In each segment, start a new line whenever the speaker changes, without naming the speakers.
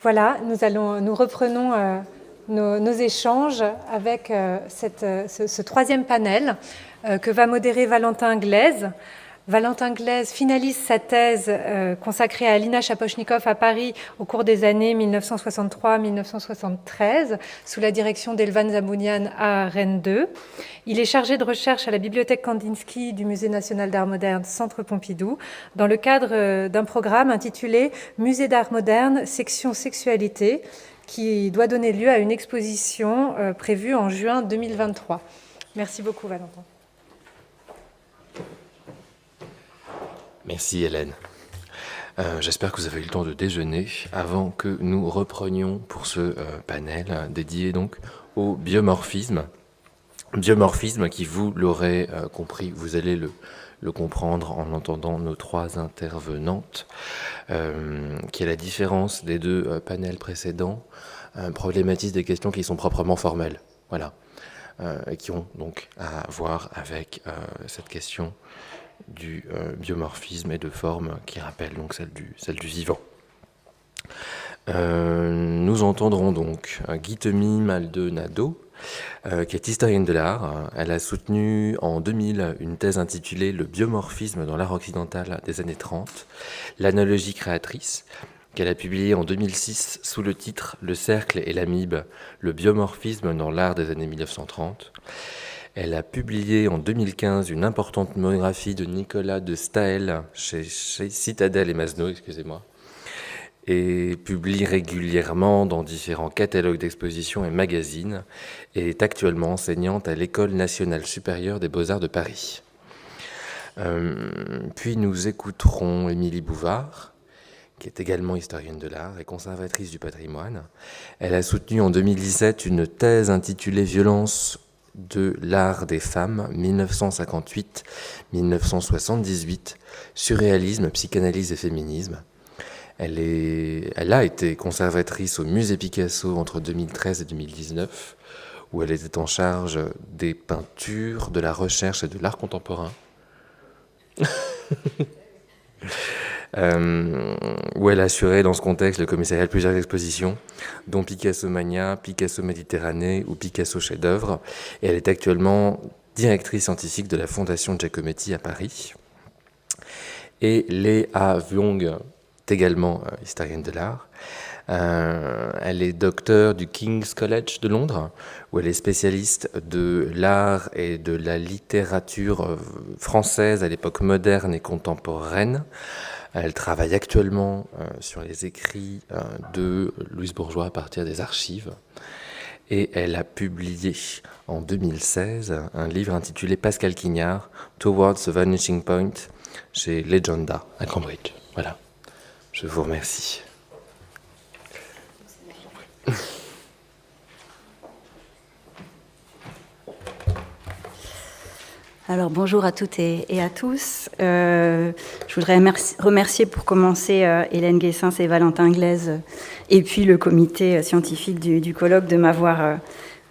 Voilà, nous reprenons nos échanges avec ce troisième panel que va modérer Valentin Glaise. Valentin Glaise finalise sa thèse consacrée à Alina Shaposhnikov à Paris au cours des années 1963-1973 sous la direction d'Elvan Zamounian à Rennes 2. Il est chargé de recherche à la bibliothèque Kandinsky du Musée national d'art moderne Centre Pompidou dans le cadre d'un programme intitulé Musée d'art moderne, section sexualité, qui doit donner lieu à une exposition prévue en juin 2023. Merci beaucoup, Valentin.
Merci Hélène. J'espère que vous avez eu le temps de déjeuner avant que nous reprenions pour ce panel dédié donc au biomorphisme. Biomorphisme qui, vous l'aurez compris, vous allez le comprendre en entendant nos trois intervenantes, qui, à la différence des deux panels précédents, problématisent des questions qui sont proprement formelles, voilà, et qui ont donc à voir avec cette question du biomorphisme et de forme qui rappelle donc celle du vivant. Nous entendrons donc Guitemi Maldonado, qui est historienne de l'art. Elle a soutenu en 2000 une thèse intitulée « Le biomorphisme dans l'art occidental des années 30, l'analogie créatrice », qu'elle a publiée en 2006 sous le titre « Le cercle et l'amibe, le biomorphisme dans l'art des années 1930 ». Elle a publié en 2015 une importante monographie de Nicolas de Staël chez Citadel et Masno, excusez-moi, et publie régulièrement dans différents catalogues d'expositions et magazines, et est actuellement enseignante à l'École nationale supérieure des beaux-arts de Paris. Puis nous écouterons Émilie Bouvard, qui est également historienne de l'art et conservatrice du patrimoine. Elle a soutenu en 2017 une thèse intitulée « Violence de l'art des femmes, 1958-1978, surréalisme, psychanalyse et féminisme ». Elle a été conservatrice au musée Picasso entre 2013 et 2019, où elle était en charge des peintures, de la recherche et de l'art contemporain. Où elle assurait dans ce contexte le commissariat de plusieurs expositions, dont Picasso Mania, Picasso Méditerranée ou Picasso Chef-d'œuvre. Et elle est actuellement directrice scientifique de la Fondation Giacometti à Paris. Et Léa Vuong est également historienne de l'art. Elle est docteure du King's College de Londres, où elle est spécialiste de l'art et de la littérature française à l'époque moderne et contemporaine. Elle travaille actuellement sur les écrits de Louise Bourgeois à partir des archives. Et elle a publié en 2016 un livre intitulé Pascal Quignard, Towards the Vanishing Point, chez Legenda à Cambridge. Voilà, je vous remercie.
Alors bonjour à toutes et à tous. Je voudrais remercier pour commencer Hélène Guessens et Valentin Glaise et puis le comité scientifique du colloque de m'avoir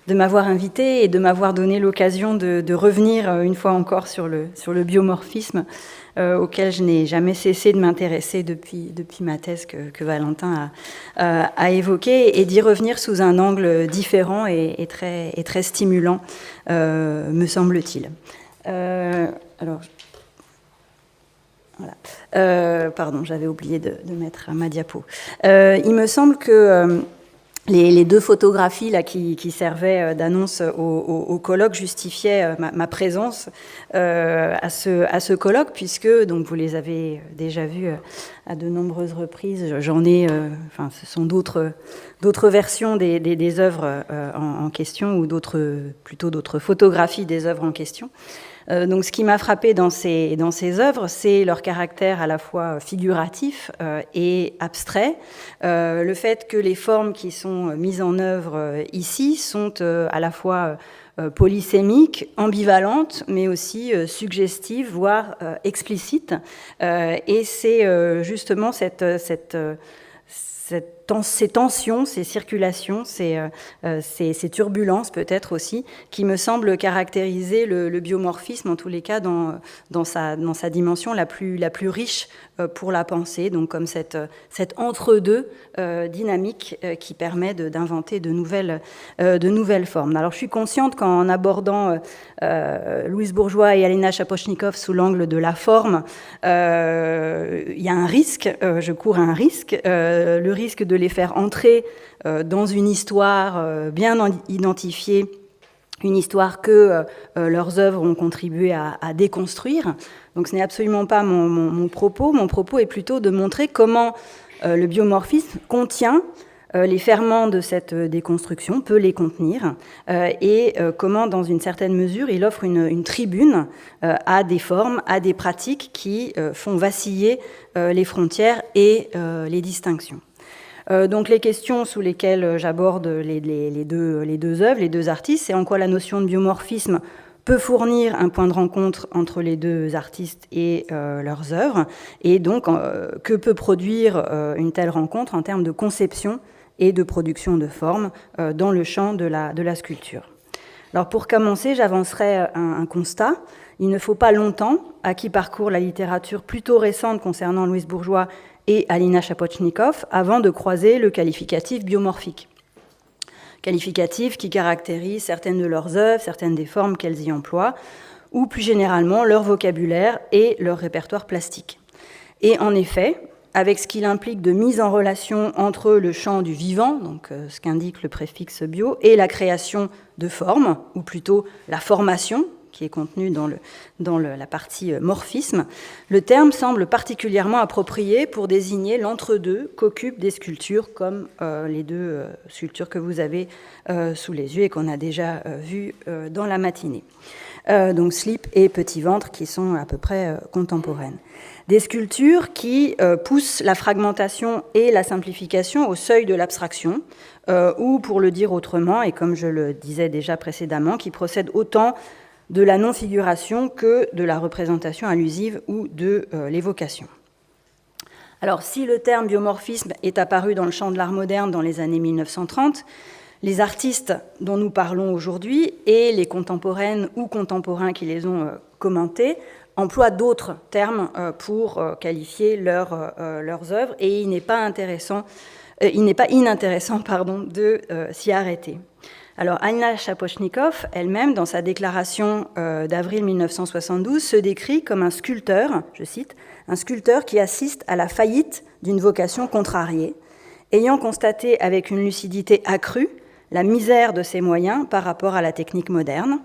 invité et de m'avoir donné l'occasion de revenir une fois encore sur le biomorphisme auquel je n'ai jamais cessé de m'intéresser depuis ma thèse que Valentin a évoquée, et d'y revenir sous un angle différent et très stimulant, me semble-t-il. Alors, voilà. Pardon, j'avais oublié de mettre ma diapo. Il me semble que les deux photographies là, qui servaient d'annonce au colloque justifiaient ma présence à ce colloque, puisque donc, vous les avez déjà vus à de nombreuses reprises. J'en ai, ce sont d'autres versions des œuvres en question, ou plutôt d'autres photographies des œuvres en question. Donc, ce qui m'a frappé dans ces œuvres, c'est leur caractère à la fois figuratif et abstrait. Le fait que les formes qui sont mises en œuvre ici sont à la fois polysémiques, ambivalentes, mais aussi suggestives, voire explicites. Et c'est justement cette ces tensions, ces circulations, ces turbulences peut-être aussi, qui me semblent caractériser le biomorphisme, en tous les cas dans sa dimension la plus riche pour la pensée, donc comme cette entre-deux dynamique qui permet d'inventer de nouvelles formes. Alors je suis consciente qu'en abordant Louise Bourgeois et Alina Shaposhnikov sous l'angle de la forme, il y a un risque, je cours un risque, le risque de les faire entrer dans une histoire bien identifiée, une histoire que leurs œuvres ont contribué à déconstruire. Donc ce n'est absolument pas mon propos. Mon propos est plutôt de montrer comment le biomorphisme contient les ferments de cette déconstruction, peut les contenir, et comment, dans une certaine mesure, il offre une tribune à des formes, à des pratiques qui font vaciller les frontières et les distinctions. Donc les questions sous lesquelles j'aborde les deux œuvres, les deux artistes, c'est en quoi la notion de biomorphisme peut fournir un point de rencontre entre les deux artistes et leurs œuvres, et donc que peut produire une telle rencontre en termes de conception et de production de formes dans le champ de la sculpture. Alors pour commencer, j'avancerai un constat. Il ne faut pas longtemps à qui parcourt la littérature plutôt récente concernant Louise Bourgeois et Alina Shaposhnikov avant de croiser le qualificatif biomorphique. Qualificatif qui caractérise certaines de leurs œuvres, certaines des formes qu'elles y emploient, ou plus généralement leur vocabulaire et leur répertoire plastique. Et en effet, avec ce qu'il implique de mise en relation entre le champ du vivant, donc ce qu'indique le préfixe bio, et la création de formes, ou plutôt la formation, qui est contenue dans la partie morphisme, le terme semble particulièrement approprié pour désigner l'entre-deux qu'occupent des sculptures comme les deux sculptures que vous avez sous les yeux et qu'on a déjà vues dans la matinée. Donc Slip et Petit Ventre qui sont à peu près contemporaines. Des sculptures qui poussent la fragmentation et la simplification au seuil de l'abstraction, ou pour le dire autrement, et comme je le disais déjà précédemment, qui procèdent autant de la non-figuration que de la représentation allusive ou de l'évocation. Alors, si le terme biomorphisme est apparu dans le champ de l'art moderne dans les années 1930, les artistes dont nous parlons aujourd'hui et les contemporaines ou contemporains qui les ont commentés emploient d'autres termes pour qualifier leurs œuvres, et il n'est pas inintéressant de s'y arrêter. Alors, Alina Shaposhnikov, elle-même, dans sa déclaration d'avril 1972, se décrit comme un sculpteur, je cite, « un sculpteur qui assiste à la faillite d'une vocation contrariée, ayant constaté avec une lucidité accrue la misère de ses moyens par rapport à la technique moderne.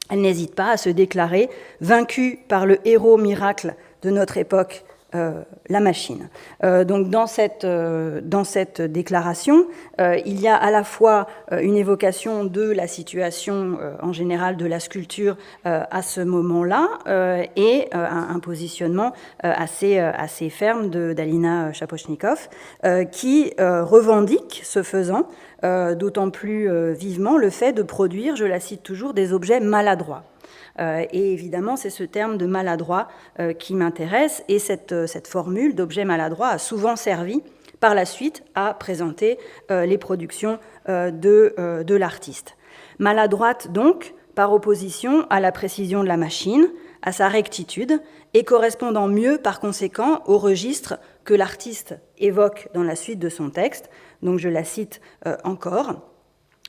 Elle n'hésite pas à se déclarer vaincue par le héros miracle de notre époque, la machine. Donc dans cette déclaration, il y a à la fois une évocation de la situation en général de la sculpture à ce moment-là et un positionnement assez ferme d'Alina Shaposhnikov qui revendique, ce faisant, d'autant plus vivement le fait de produire, je la cite toujours, des objets maladroits. Et évidemment, c'est ce terme de maladroit qui m'intéresse, et cette formule d'objet maladroit a souvent servi par la suite à présenter les productions de l'artiste. Maladroite donc, par opposition à la précision de la machine, à sa rectitude, et correspondant mieux par conséquent au registre que l'artiste évoque dans la suite de son texte. Donc je la cite encore.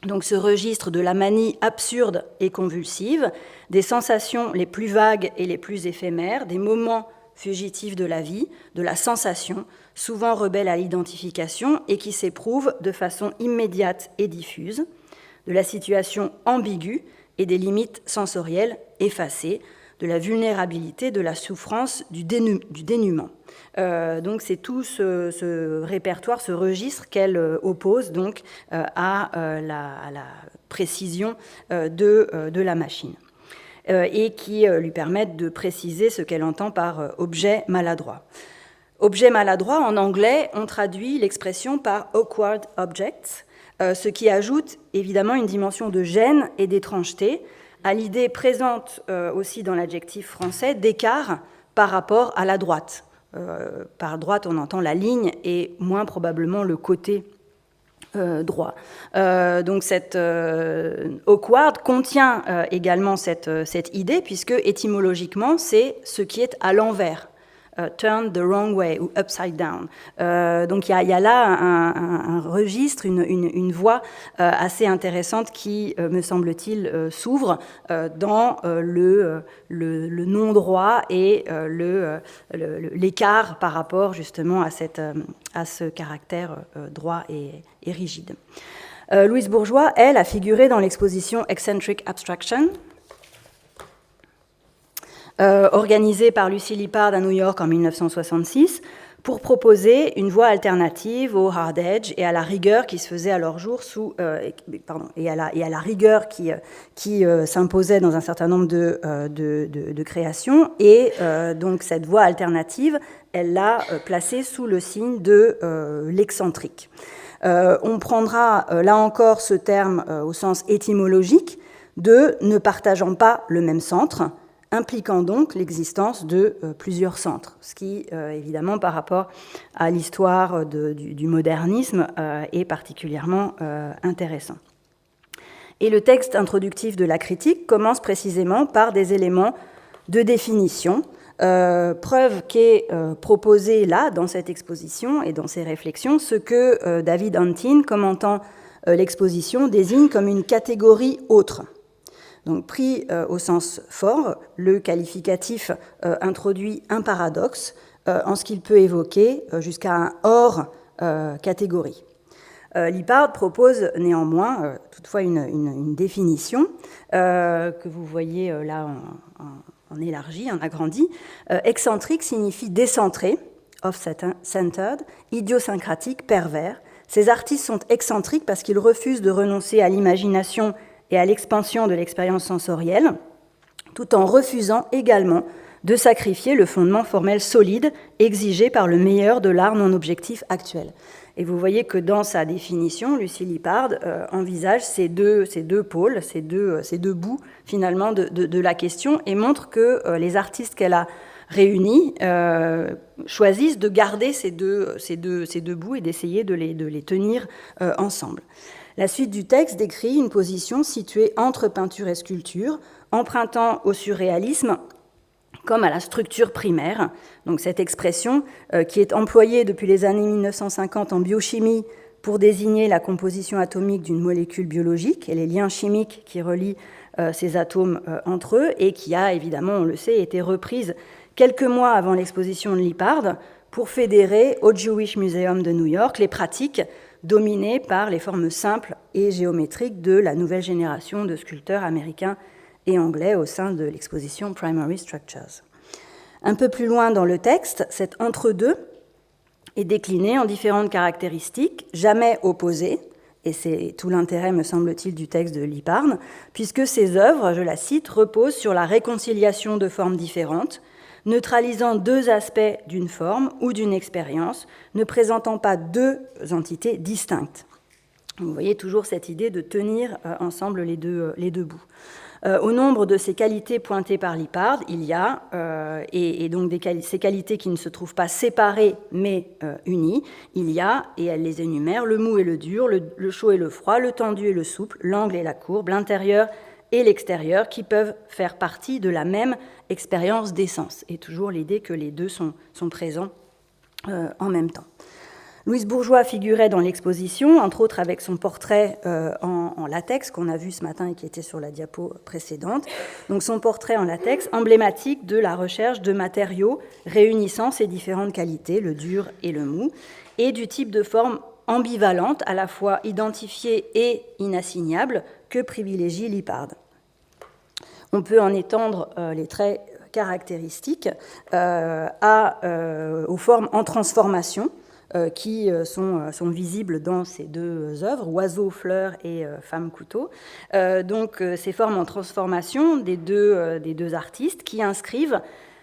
Donc ce registre de la manie absurde et convulsive, des sensations les plus vagues et les plus éphémères, des moments fugitifs de la vie, de la sensation, souvent rebelle à l'identification et qui s'éprouve de façon immédiate et diffuse, de la situation ambiguë et des limites sensorielles effacées, de la vulnérabilité, de la souffrance, du dénuement. Donc c'est tout ce répertoire, ce registre qu'elle oppose donc à la précision de la machine et qui lui permettent de préciser ce qu'elle entend par objet maladroit. Objet maladroit, en anglais, on traduit l'expression par awkward objects, ce qui ajoute évidemment une dimension de gêne et d'étrangeté à l'idée présente aussi dans l'adjectif français d'écart par rapport à la droite. par droite, on entend la ligne et moins probablement le côté droit. Donc cette awkward contient également cette idée, puisque étymologiquement, c'est ce qui est à l'envers. Turn the wrong way ou upside down. Donc il y a là un registre, une voie assez intéressante qui, me semble-t-il, s'ouvre dans le non-droit et l'écart par rapport justement à ce caractère droit et rigide. Louise Bourgeois, elle, a figuré dans l'exposition Eccentric Abstraction, organisée par Lucy Lippard à New York en 1966, pour proposer une voie alternative au hard edge et à la rigueur qui se faisait alors jour et à la rigueur qui s'imposait dans un certain nombre de créations. Et donc cette voie alternative, elle l'a placée sous le signe de l'excentrique. On prendra là encore ce terme au sens étymologique de ne partageant pas le même centre, impliquant donc l'existence de plusieurs centres, ce qui, évidemment, par rapport à l'histoire du modernisme, est particulièrement intéressant. Et le texte introductif de la critique commence précisément par des éléments de définition, preuve qu'est proposée là, dans cette exposition et dans ces réflexions, ce que David Antin, commentant l'exposition, désigne comme une catégorie autre. Donc, pris au sens fort, le qualificatif introduit un paradoxe en ce qu'il peut évoquer jusqu'à un hors-catégorie. Lippard propose néanmoins, toutefois, une définition que vous voyez là en élargi, en agrandi. Excentrique signifie décentré, off-centered, idiosyncratique, pervers. Ces artistes sont excentriques parce qu'ils refusent de renoncer à l'imagination et à l'expansion de l'expérience sensorielle, tout en refusant également de sacrifier le fondement formel solide exigé par le meilleur de l'art non objectif actuel. Et vous voyez que dans sa définition, Lucy Lippard envisage ces deux pôles, ces deux bouts finalement de la question, et montre que les artistes qu'elle a réunis choisissent de garder ces deux bouts et d'essayer de les tenir ensemble. La suite du texte décrit une position située entre peinture et sculpture, empruntant au surréalisme comme à la structure primaire. Donc cette expression, qui est employée depuis les années 1950 en biochimie pour désigner la composition atomique d'une molécule biologique et les liens chimiques qui relient ces atomes entre eux, et qui a évidemment, on le sait, été reprise quelques mois avant l'exposition de Lippard pour fédérer au Jewish Museum de New York les pratiques dominées par les formes simples et géométriques de la nouvelle génération de sculpteurs américains et anglais au sein de l'exposition Primary Structures. Un peu plus loin dans le texte, cet entre-deux est décliné en différentes caractéristiques, jamais opposées, et c'est tout l'intérêt, me semble-t-il, du texte de Lippard, puisque ces œuvres, je la cite, reposent sur la réconciliation de formes différentes, neutralisant deux aspects d'une forme ou d'une expérience, ne présentant pas deux entités distinctes. Vous voyez toujours cette idée de tenir ensemble les deux bouts. Au nombre de ces qualités pointées par Lippard, il y a, et donc ces qualités qui ne se trouvent pas séparées mais unies, il y a, et elle les énumère, le mou et le dur, le chaud et le froid, le tendu et le souple, l'angle et la courbe, l'intérieur et l'extérieur, qui peuvent faire partie de la même expérience d'essence. Et toujours l'idée que les deux sont présents en même temps. Louise Bourgeois figurait dans l'exposition, entre autres avec son portrait en latex qu'on a vu ce matin et qui était sur la diapo précédente. Donc son portrait en latex, emblématique de la recherche de matériaux réunissant ces différentes qualités, le dur et le mou, et du type de forme ambivalente, à la fois identifiée et inassignable, que privilégie Lippard. On peut en étendre les traits caractéristiques aux formes en transformation, qui sont visibles dans ces deux œuvres, Oiseau, fleur et Femme, couteau. Donc ces formes en transformation des deux artistes qui inscrivent,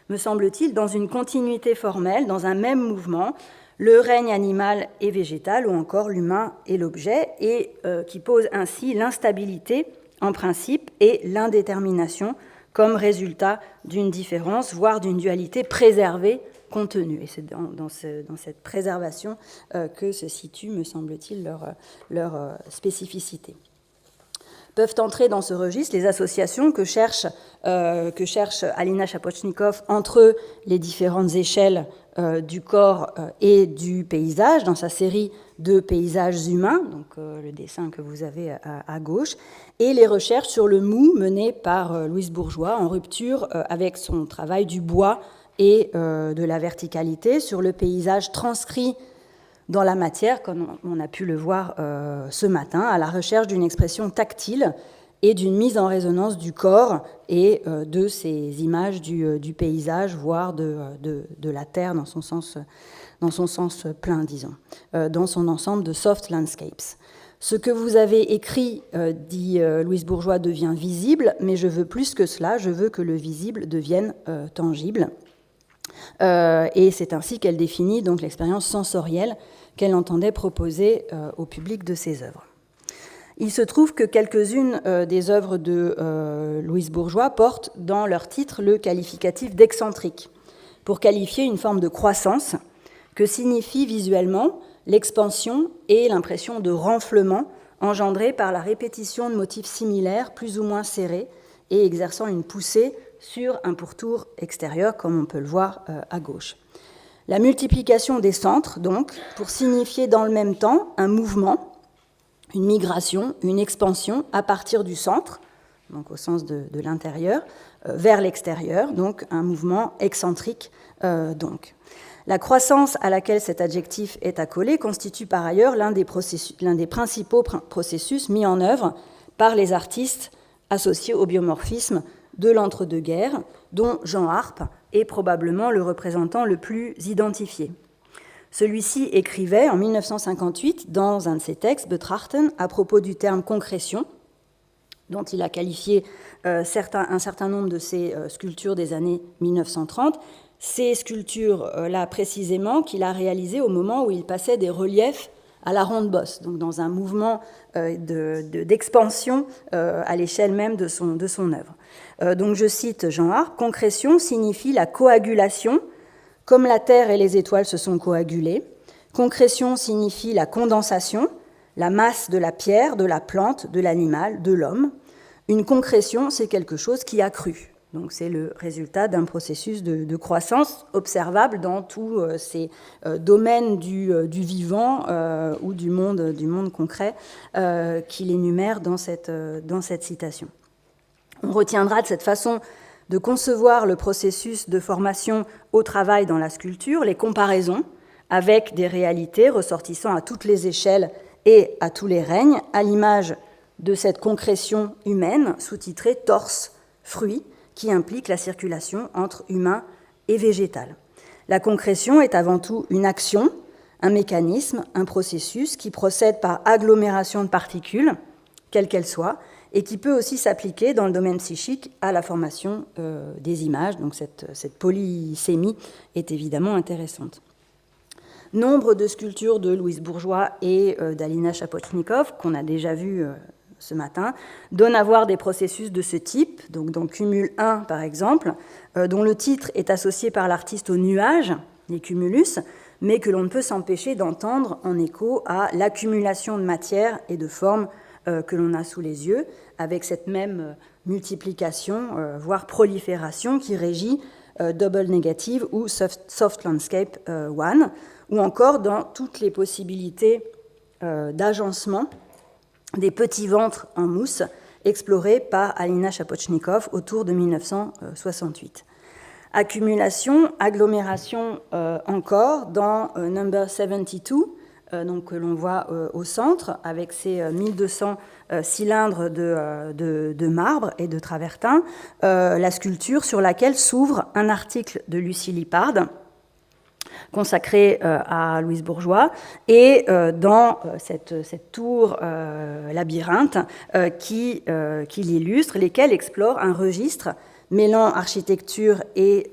me semble-t-il, dans une continuité formelle, dans un même mouvement, le règne animal et végétal, ou encore l'humain et l'objet, et qui posent ainsi l'instabilité en principe et l'indétermination comme résultat d'une différence, voire d'une dualité préservée contenu. Et c'est dans cette préservation que se situe, me semble-t-il, leur spécificité. Peuvent entrer dans ce registre les associations que cherche Alina Shapochnikov entre les différentes échelles du corps et du paysage, dans sa série de paysages humains, donc le dessin que vous avez à gauche, et les recherches sur le mou menées par Louise Bourgeois, en rupture avec son travail du bois et de la verticalité, sur le paysage transcrit dans la matière, comme on a pu le voir ce matin, à la recherche d'une expression tactile et d'une mise en résonance du corps et de ces images du paysage, voire de la terre dans son sens plein, disons, dans son ensemble de soft landscapes. Ce que vous avez écrit, dit Louise Bourgeois, devient visible, mais je veux plus que cela, je veux que le visible devienne tangible. Et c'est ainsi qu'elle définit donc l'expérience sensorielle qu'elle entendait proposer au public de ses œuvres. Il se trouve que quelques-unes des œuvres de Louise Bourgeois portent dans leur titre le qualificatif d'excentrique, pour qualifier une forme de croissance que signifie visuellement l'expansion et l'impression de renflement engendrée par la répétition de motifs similaires, plus ou moins serrés, et exerçant une poussée sur un pourtour extérieur, comme on peut le voir à gauche. La multiplication des centres, donc, pour signifier dans le même temps un mouvement, une migration, une expansion à partir du centre, donc au sens de l'intérieur, vers l'extérieur, donc un mouvement excentrique. Donc. La croissance à laquelle cet adjectif est accolé constitue par ailleurs l'un des principaux processus mis en œuvre par les artistes associés au biomorphisme de l'entre-deux-guerres, dont Jean Arp est probablement le représentant le plus identifié. Celui-ci écrivait en 1958 dans un de ses textes, Betrachten, à propos du terme concrétion, dont il a qualifié un certain nombre de ses sculptures des années 1930, ces sculptures-là précisément qu'il a réalisées au moment où il passait des reliefs à la ronde bosse, donc dans un mouvement d'expansion à l'échelle même de son œuvre. Donc je cite Jean Arp, « Concrétion signifie la coagulation, comme la Terre et les étoiles se sont coagulées. Concrétion signifie la condensation, la masse de la pierre, de la plante, de l'animal, de l'homme. Une concrétion, c'est quelque chose qui a cru. » Donc c'est le résultat d'un processus de croissance observable dans tous ces domaines du vivant ou du monde concret qu'il énumère dans cette citation. On retiendra de cette façon de concevoir le processus de formation au travail dans la sculpture, les comparaisons avec des réalités ressortissant à toutes les échelles et à tous les règnes, à l'image de cette concrétion humaine sous-titrée « Torse, fruit », qui implique la circulation entre humain et végétal. La concrétion est avant tout une action, un mécanisme, un processus qui procède par agglomération de particules, quelles qu'elles soient, et qui peut aussi s'appliquer dans le domaine psychique à la formation des images. Donc cette polysémie est évidemment intéressante. Nombre de sculptures de Louise Bourgeois et d'Alina Shapochnikov, qu'on a déjà vues ce matin, donnent à voir des processus de ce type, donc dans Cumul 1 par exemple, dont le titre est associé par l'artiste aux nuages, les cumulus, mais que l'on ne peut s'empêcher d'entendre en écho à l'accumulation de matière et de formes que l'on a sous les yeux, avec cette même multiplication, voire prolifération, qui régit Double Negative ou Soft Landscape 1, ou encore dans toutes les possibilités d'agencement des petits ventres en mousse explorés par Alina Shapochnikov autour de 1968. Accumulation, agglomération encore dans Number 72, donc que l'on voit au centre, avec ses 1200 cylindres de marbre et de travertin, la sculpture sur laquelle s'ouvre un article de Lucie Lippard, consacré à Louise Bourgeois, et dans cette tour labyrinthe qui l'illustre, lesquelles explorent un registre mêlant architecture et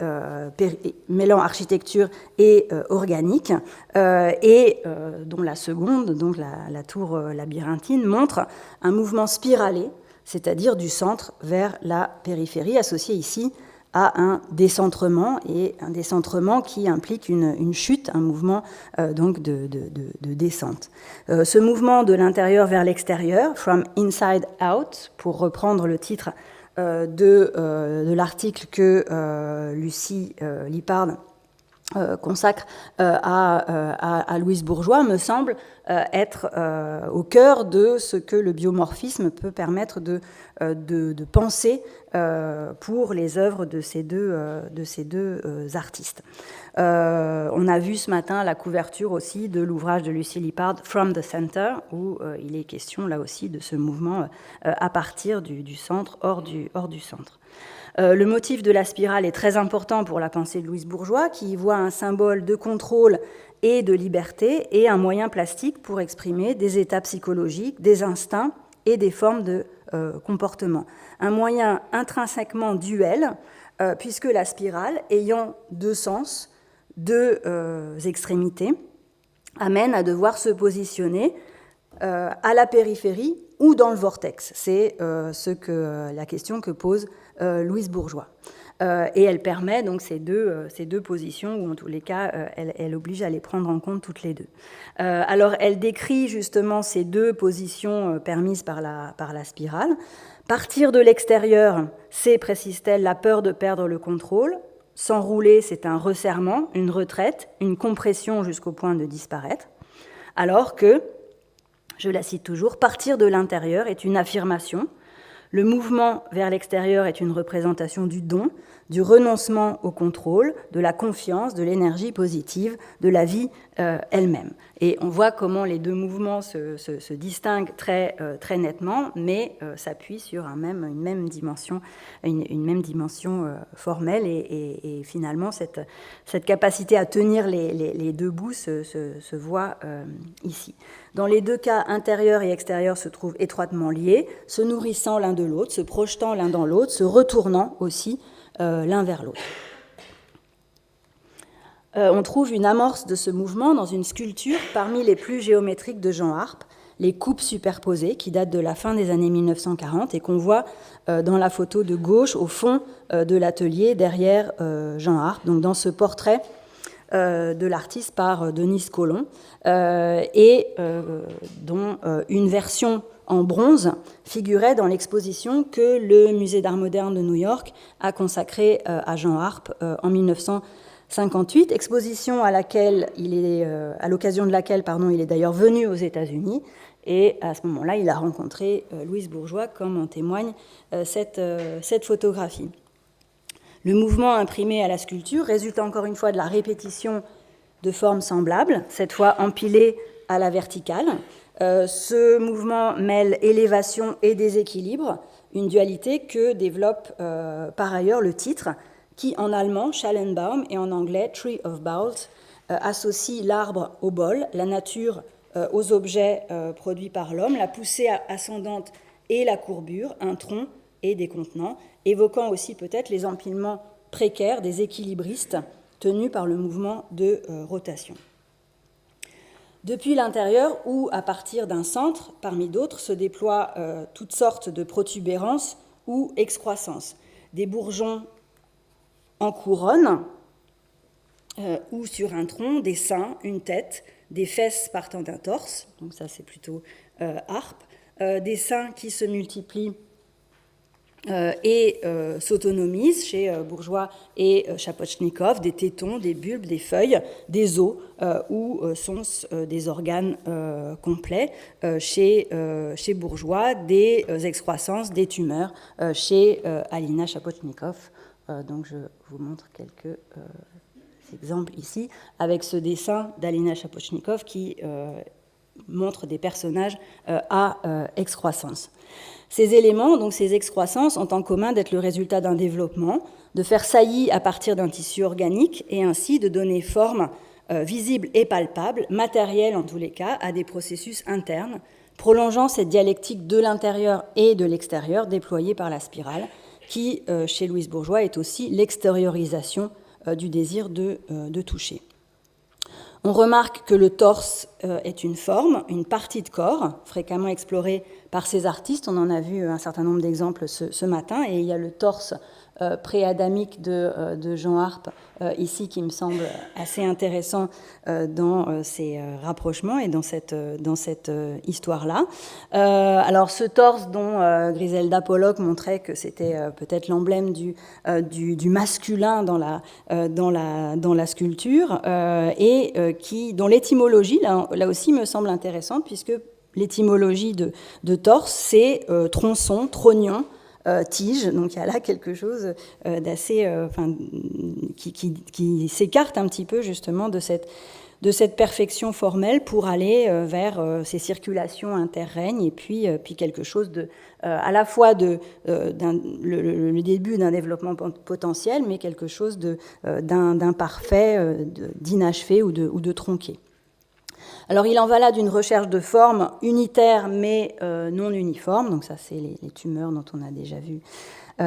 organique, et dont la seconde, donc la tour labyrinthine, montre un mouvement spiralé, c'est-à-dire du centre vers la périphérie, associé ici à un décentrement, et un décentrement qui implique une chute, un mouvement donc de descente. Ce mouvement de l'intérieur vers l'extérieur, from inside out, pour reprendre le titre de l'article que Lucie Lippard consacre à Louise Bourgeois, me semble être au cœur de ce que le biomorphisme peut permettre de penser pour les œuvres de ces deux artistes. On a vu ce matin la couverture aussi de l'ouvrage de Lucie Lippard, From the Center, où il est question là aussi de ce mouvement à partir du centre, hors du centre. Le motif de la spirale est très important pour la pensée de Louise Bourgeois, qui y voit un symbole de contrôle et de liberté et un moyen plastique pour exprimer des états psychologiques, des instincts et des formes de comportement. Un moyen intrinsèquement duel, puisque la spirale, ayant deux sens, deux extrémités, amène à devoir se positionner à la périphérie ou dans le vortex. C'est la question que pose Louise Bourgeois. Et elle permet donc ces deux positions, ou en tous les cas, elle oblige à les prendre en compte toutes les deux. Alors, elle décrit justement ces deux positions permises par la spirale. Partir de l'extérieur, c'est, précise-t-elle, la peur de perdre le contrôle. S'enrouler, c'est un resserrement, une retraite, une compression jusqu'au point de disparaître. Alors que, je la cite toujours, partir de l'intérieur est une affirmation. Le mouvement vers l'extérieur est une représentation du don, du renoncement au contrôle, de la confiance, de l'énergie positive, de la vie elle-même. Et on voit comment les deux mouvements se distinguent très nettement, mais s'appuient sur une même dimension formelle. Et finalement, cette capacité à tenir les deux bouts se voit ici. Dans les deux cas, intérieur et extérieur se trouvent étroitement liés, se nourrissant l'un de l'autre, se projetant l'un dans l'autre, se retournant aussi l'un vers l'autre. On trouve une amorce de ce mouvement dans une sculpture parmi les plus géométriques de Jean Arp, les coupes superposées, qui datent de la fin des années 1940 et qu'on voit dans la photo de gauche au fond de l'atelier derrière Jean Arp, donc dans ce portrait de l'artiste par Denise Colomb, et dont une version en bronze figurait dans l'exposition que le Musée d'Art moderne de New York a consacrée à Jean Arp en 1958, exposition à l'occasion de laquelle il est d'ailleurs venu aux États-Unis, et à ce moment-là, il a rencontré Louise Bourgeois, comme en témoigne cette photographie. Le mouvement imprimé à la sculpture résulte encore une fois de la répétition de formes semblables, cette fois empilées à la verticale. Ce mouvement mêle élévation et déséquilibre, une dualité que développe par ailleurs le titre, qui en allemand, Schallenbaum, et en anglais, Tree of Boughs, associe l'arbre au bol, la nature aux objets produits par l'homme, la poussée ascendante et la courbure, un tronc et des contenants, évoquant aussi peut-être les empilements précaires des équilibristes tenus par le mouvement de rotation. Depuis l'intérieur, ou à partir d'un centre, parmi d'autres, se déploient toutes sortes de protubérances ou excroissances. Des bourgeons en couronne ou sur un tronc, des seins, une tête, des fesses partant d'un torse, donc ça c'est plutôt Arp, des seins qui se multiplient et s'autonomisent chez Bourgeois et Chapotchnikov, des tétons, des bulbes, des feuilles, des os ou sont des organes complets chez Bourgeois, des excroissances, des tumeurs chez Alina Chapotchnikov. Donc je vous montre quelques exemples ici, avec ce dessin d'Alina Chapotchnikov qui montre des personnages à excroissance. Ces éléments, donc ces excroissances, ont en commun d'être le résultat d'un développement, de faire saillie à partir d'un tissu organique et ainsi de donner forme visible et palpable, matérielle en tous les cas, à des processus internes, prolongeant cette dialectique de l'intérieur et de l'extérieur déployée par la spirale, qui, chez Louise Bourgeois, est aussi l'extériorisation du désir de toucher. On remarque que le torse est une forme, une partie de corps, fréquemment explorée par ces artistes. On en a vu un certain nombre d'exemples ce matin, et il y a le torse pré-adamique de Jean Arp, ici, qui me semble assez intéressant dans ces rapprochements et dans cette histoire-là. Alors, ce torse dont Griselda Pollock montrait que c'était peut-être l'emblème du masculin dans la sculpture, et dont l'étymologie, là aussi, me semble intéressante, puisque l'étymologie de torse, c'est tronçon, trognon, tige, donc il y a là quelque chose d'assez, qui s'écarte un petit peu justement de cette perfection formelle pour aller vers ces circulations interrègnes et puis quelque chose à la fois le début d'un développement potentiel, mais quelque chose d'imparfait, d'inachevé ou de tronqué. Alors, il en va là d'une recherche de forme unitaire mais non uniforme. Donc, ça, c'est les tumeurs dont on a déjà vu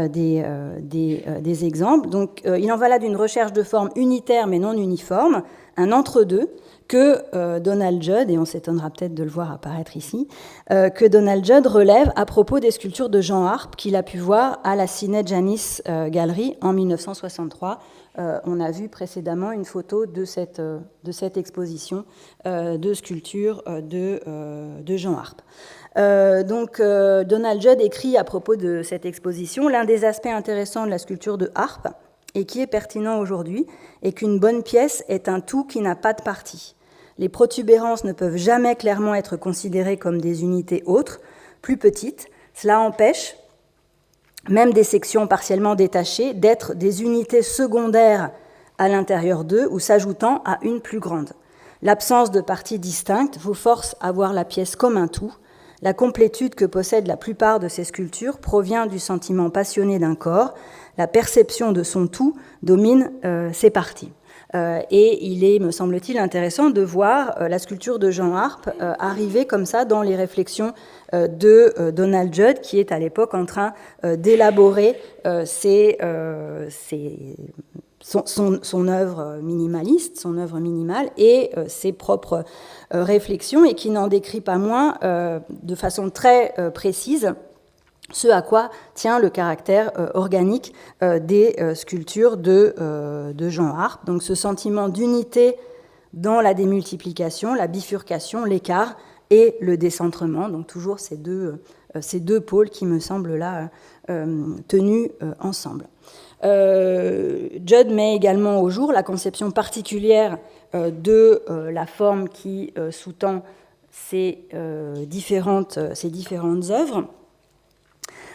des exemples. Donc, il en va là d'une recherche de forme unitaire mais non uniforme, un entre-deux que Donald Judd, et on s'étonnera peut-être de le voir apparaître ici, que Donald Judd relève à propos des sculptures de Jean Arp qu'il a pu voir à la Cine Janis Gallery en 1963. On a vu précédemment une photo de cette exposition de sculpture de Jean Arp. Donald Judd écrit à propos de cette exposition: l'un des aspects intéressants de la sculpture de Arp, et qui est pertinent aujourd'hui, est qu'une bonne pièce est un tout qui n'a pas de partie. Les protubérances ne peuvent jamais clairement être considérées comme des unités autres, plus petites. Cela empêche même des sections partiellement détachées d'être des unités secondaires à l'intérieur d'eux ou s'ajoutant à une plus grande. L'absence de parties distinctes vous force à voir la pièce comme un tout. La complétude que possèdent la plupart de ces sculptures provient du sentiment passionné d'un corps. La perception de son tout domine ses parties. Et il est, me semble-t-il, intéressant de voir la sculpture de Jean Arp arriver comme ça dans les réflexions de Donald Judd, qui est à l'époque en train d'élaborer son œuvre minimaliste, son œuvre minimale, et ses propres réflexions, et qui n'en décrit pas moins de façon très précise ce à quoi tient le caractère organique des sculptures de Jean Arp. Donc ce sentiment d'unité dans la démultiplication, la bifurcation, l'écart et le décentrement. Donc toujours ces deux pôles qui me semblent là tenus ensemble. Judd met également au jour la conception particulière de la forme qui sous-tend ces différentes œuvres.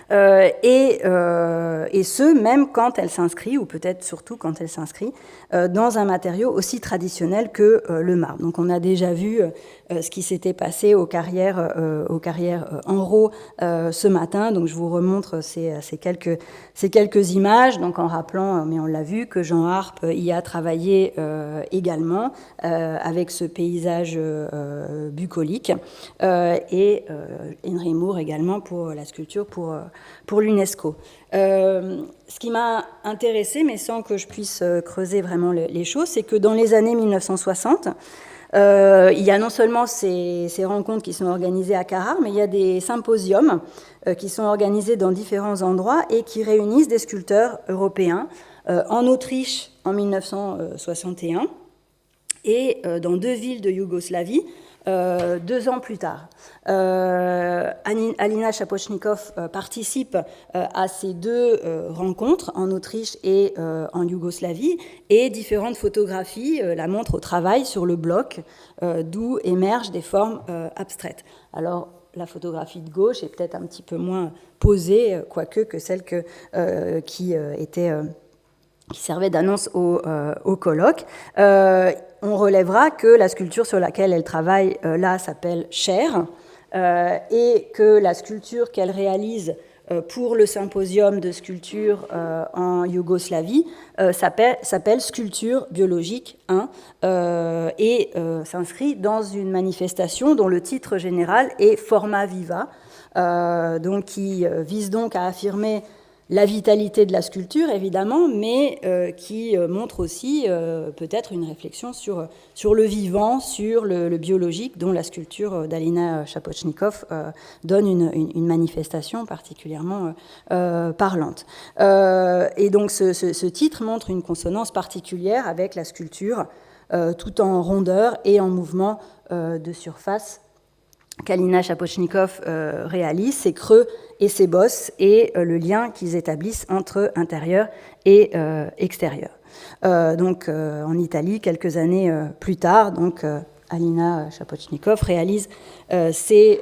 Et ce, même quand elle s'inscrit, ou peut-être surtout quand elle s'inscrit, dans un matériau aussi traditionnel que le marbre. Donc on a déjà vu ce qui s'était passé aux carrières Enraux ce matin, donc je vous remontre ces quelques images, donc en rappelant, mais on l'a vu, que Jean Arp y a travaillé également avec ce paysage bucolique, et Henry Moore également pour la sculpture pour l'UNESCO. Ce qui m'a intéressée, mais sans que je puisse creuser vraiment les choses, c'est que dans les années 1960, il y a non seulement ces rencontres qui sont organisées à Carrare, mais il y a des symposiums qui sont organisés dans différents endroits et qui réunissent des sculpteurs européens, en Autriche en 1961 et dans 2 villes de Yougoslavie 2 ans plus tard. Alina Shapochnikov participe à ces 2 rencontres en Autriche et en Yougoslavie, et différentes photographies la montrent au travail sur le bloc, d'où émergent des formes abstraites. Alors, la photographie de gauche est peut-être un petit peu moins posée, quoique, que celle qui servait d'annonce au colloque. On relèvera que la sculpture sur laquelle elle travaille là s'appelle Cher, et que la sculpture qu'elle réalise pour le symposium de sculpture en Yougoslavie s'appelle Sculpture biologique 1, et s'inscrit dans une manifestation dont le titre général est Forma Viva, donc qui vise donc à affirmer la vitalité de la sculpture, évidemment, mais qui montre aussi peut-être une réflexion sur le vivant, sur le biologique, dont la sculpture d'Alina Shapochnikov donne une manifestation particulièrement parlante. Et donc ce titre montre une consonance particulière avec la sculpture, tout en rondeur et en mouvement de surface qu'Alina Shapochnikov réalise, ses creux et ses bosses, et le lien qu'ils établissent entre intérieur et extérieur. Donc en Italie, quelques années plus tard, donc Alina Shapochnikov réalise ses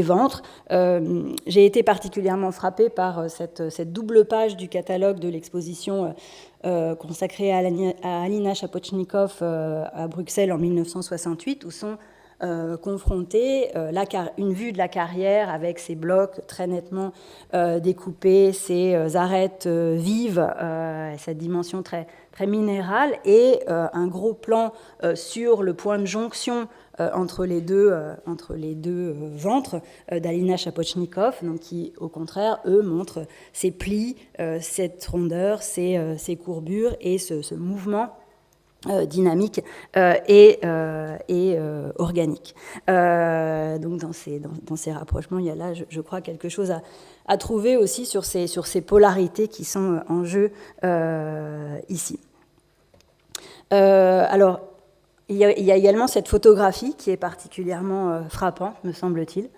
ventres. J'ai été particulièrement frappée par cette double page du catalogue de l'exposition consacrée à Alina Shapochnikov à Bruxelles en 1968, où sont confrontés une vue de la carrière avec ses blocs très nettement découpés, ses arêtes vives, cette dimension très, très minérale, et un gros plan sur le point de jonction entre les deux ventres d'Alina Shapochnikov, donc qui, au contraire, eux, montrent ces plis, cette rondeur, ces courbures et ce mouvement dynamique et organique. Donc dans ces rapprochements, il y a là, je crois, quelque chose à trouver aussi sur ces polarités qui sont en jeu ici. Alors, il y a également cette photographie qui est particulièrement frappante, me semble-t-il,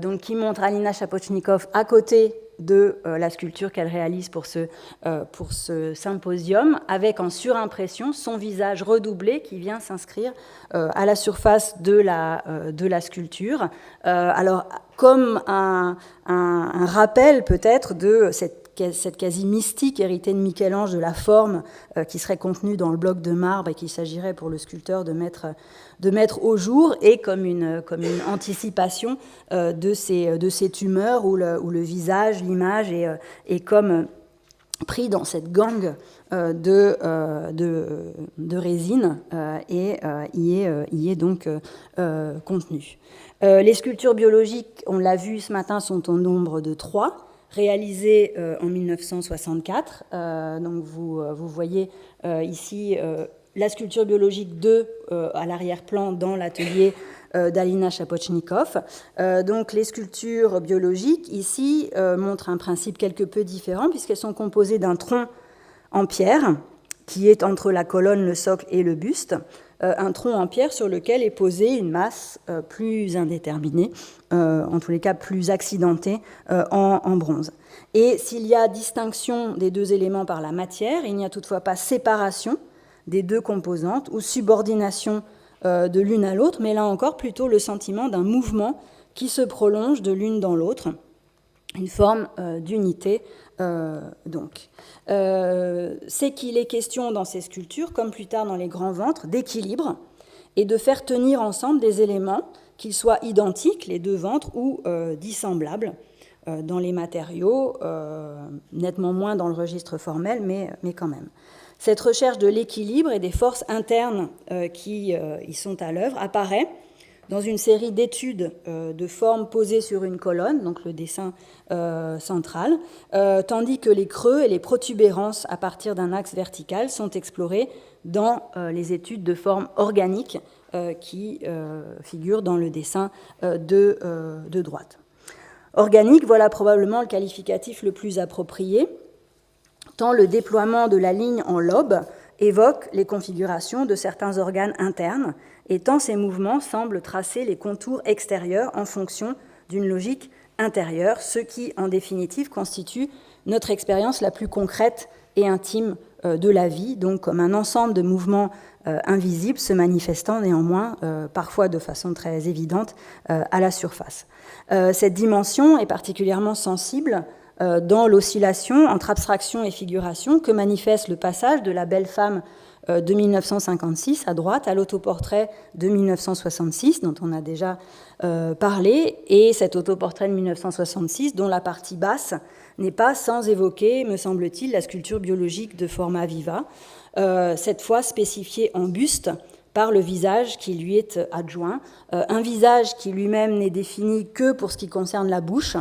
donc qui montre Alina Shapochnikov à côté de la sculpture qu'elle réalise pour ce symposium, avec en surimpression son visage redoublé qui vient s'inscrire à la surface de la sculpture. Alors, comme un rappel peut-être de cette quasi mystique héritée de Michel-Ange de la forme qui serait contenue dans le bloc de marbre et qu'il s'agirait pour le sculpteur de mettre au jour, et comme une anticipation de ces tumeurs où le visage, l'image est comme pris dans cette gangue de résine et y est donc contenu. Les sculptures biologiques, on l'a vu ce matin, sont au nombre de 3. Réalisé en 1964. Donc vous voyez ici la sculpture biologique 2 à l'arrière-plan dans l'atelier d'Alina Shapochnikov. Donc les sculptures biologiques ici montrent un principe quelque peu différent, puisqu'elles sont composées d'un tronc en pierre qui est entre la colonne, le socle et le buste, un tronc en pierre sur lequel est posée une masse plus indéterminée, en tous les cas plus accidentée, en bronze. Et s'il y a distinction des deux éléments par la matière, il n'y a toutefois pas séparation des deux composantes ou subordination de l'une à l'autre, mais là encore plutôt le sentiment d'un mouvement qui se prolonge de l'une dans l'autre, une forme d'unité donc. C'est qu'il est question dans ces sculptures, comme plus tard dans les grands ventres, d'équilibre et de faire tenir ensemble des éléments, qu'ils soient identiques, les deux ventres, ou dissemblables dans les matériaux, nettement moins dans le registre formel, mais quand même. Cette recherche de l'équilibre et des forces internes qui y sont à l'œuvre apparaît dans une série d'études de formes posées sur une colonne, donc le dessin central, tandis que les creux et les protubérances à partir d'un axe vertical sont explorés dans les études de formes organiques qui figurent dans le dessin de droite. Organique, voilà probablement le qualificatif le plus approprié, tant le déploiement de la ligne en lobe évoque les configurations de certains organes internes, et tant ces mouvements semblent tracer les contours extérieurs en fonction d'une logique intérieure, ce qui, en définitive, constitue notre expérience la plus concrète et intime de la vie, donc comme un ensemble de mouvements invisibles se manifestant néanmoins, parfois de façon très évidente, à la surface. Cette dimension est particulièrement sensible dans l'oscillation entre abstraction et figuration que manifeste le passage de la belle femme de 1956 à droite à l'autoportrait de 1966 dont on a déjà parlé, et cet autoportrait de 1966 dont la partie basse n'est pas sans évoquer, me semble-t-il, la sculpture biologique de Forma Viva, cette fois spécifiée en buste par le visage qui lui est adjoint, un visage qui lui-même n'est défini que pour ce qui concerne la bouche,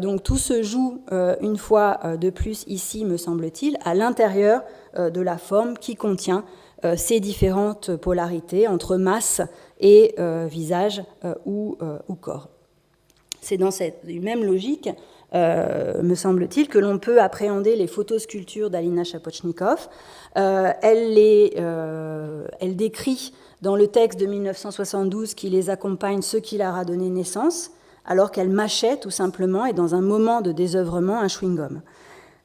Donc tout se joue une fois de plus ici, me semble-t-il, à l'intérieur de la forme qui contient ces différentes polarités entre masse et visage ou corps. C'est dans cette même logique, me semble-t-il, que l'on peut appréhender les photosculptures d'Alina Shapochnikov. Elle décrit dans le texte de 1972 qui les accompagne ce qui leur a donné naissance, alors qu'elle mâchait tout simplement et dans un moment de désœuvrement un chewing-gum.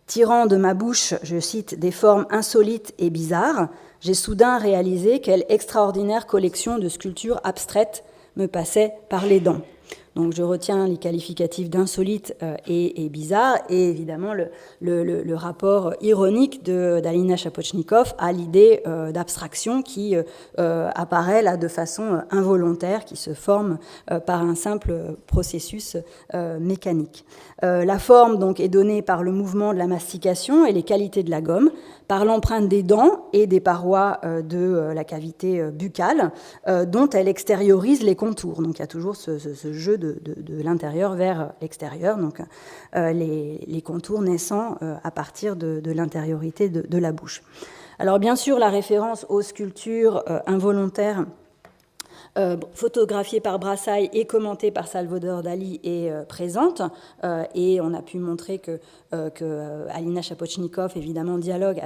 Tirant de ma bouche, je cite, des formes insolites et bizarres, j'ai soudain réalisé quelle extraordinaire collection de sculptures abstraites me passait par les dents. Donc je retiens les qualificatifs d'insolite et bizarre, et évidemment le rapport ironique d'Alina Shapochnikov à l'idée d'abstraction qui apparaît là de façon involontaire, qui se forme par un simple processus mécanique. La forme donc est donnée par le mouvement de la mastication et les qualités de la gomme, par l'empreinte des dents et des parois de la cavité buccale, dont elle extériorise les contours. Donc il y a toujours ce jeu de l'intérieur vers l'extérieur, donc les contours naissant à partir de l'intériorité de la bouche. Alors bien sûr, la référence aux sculptures involontaires photographiée par Brassailles et commentée par Salvador Dali est présente, et on a pu montrer que Alina Shapochnikov évidemment dialogue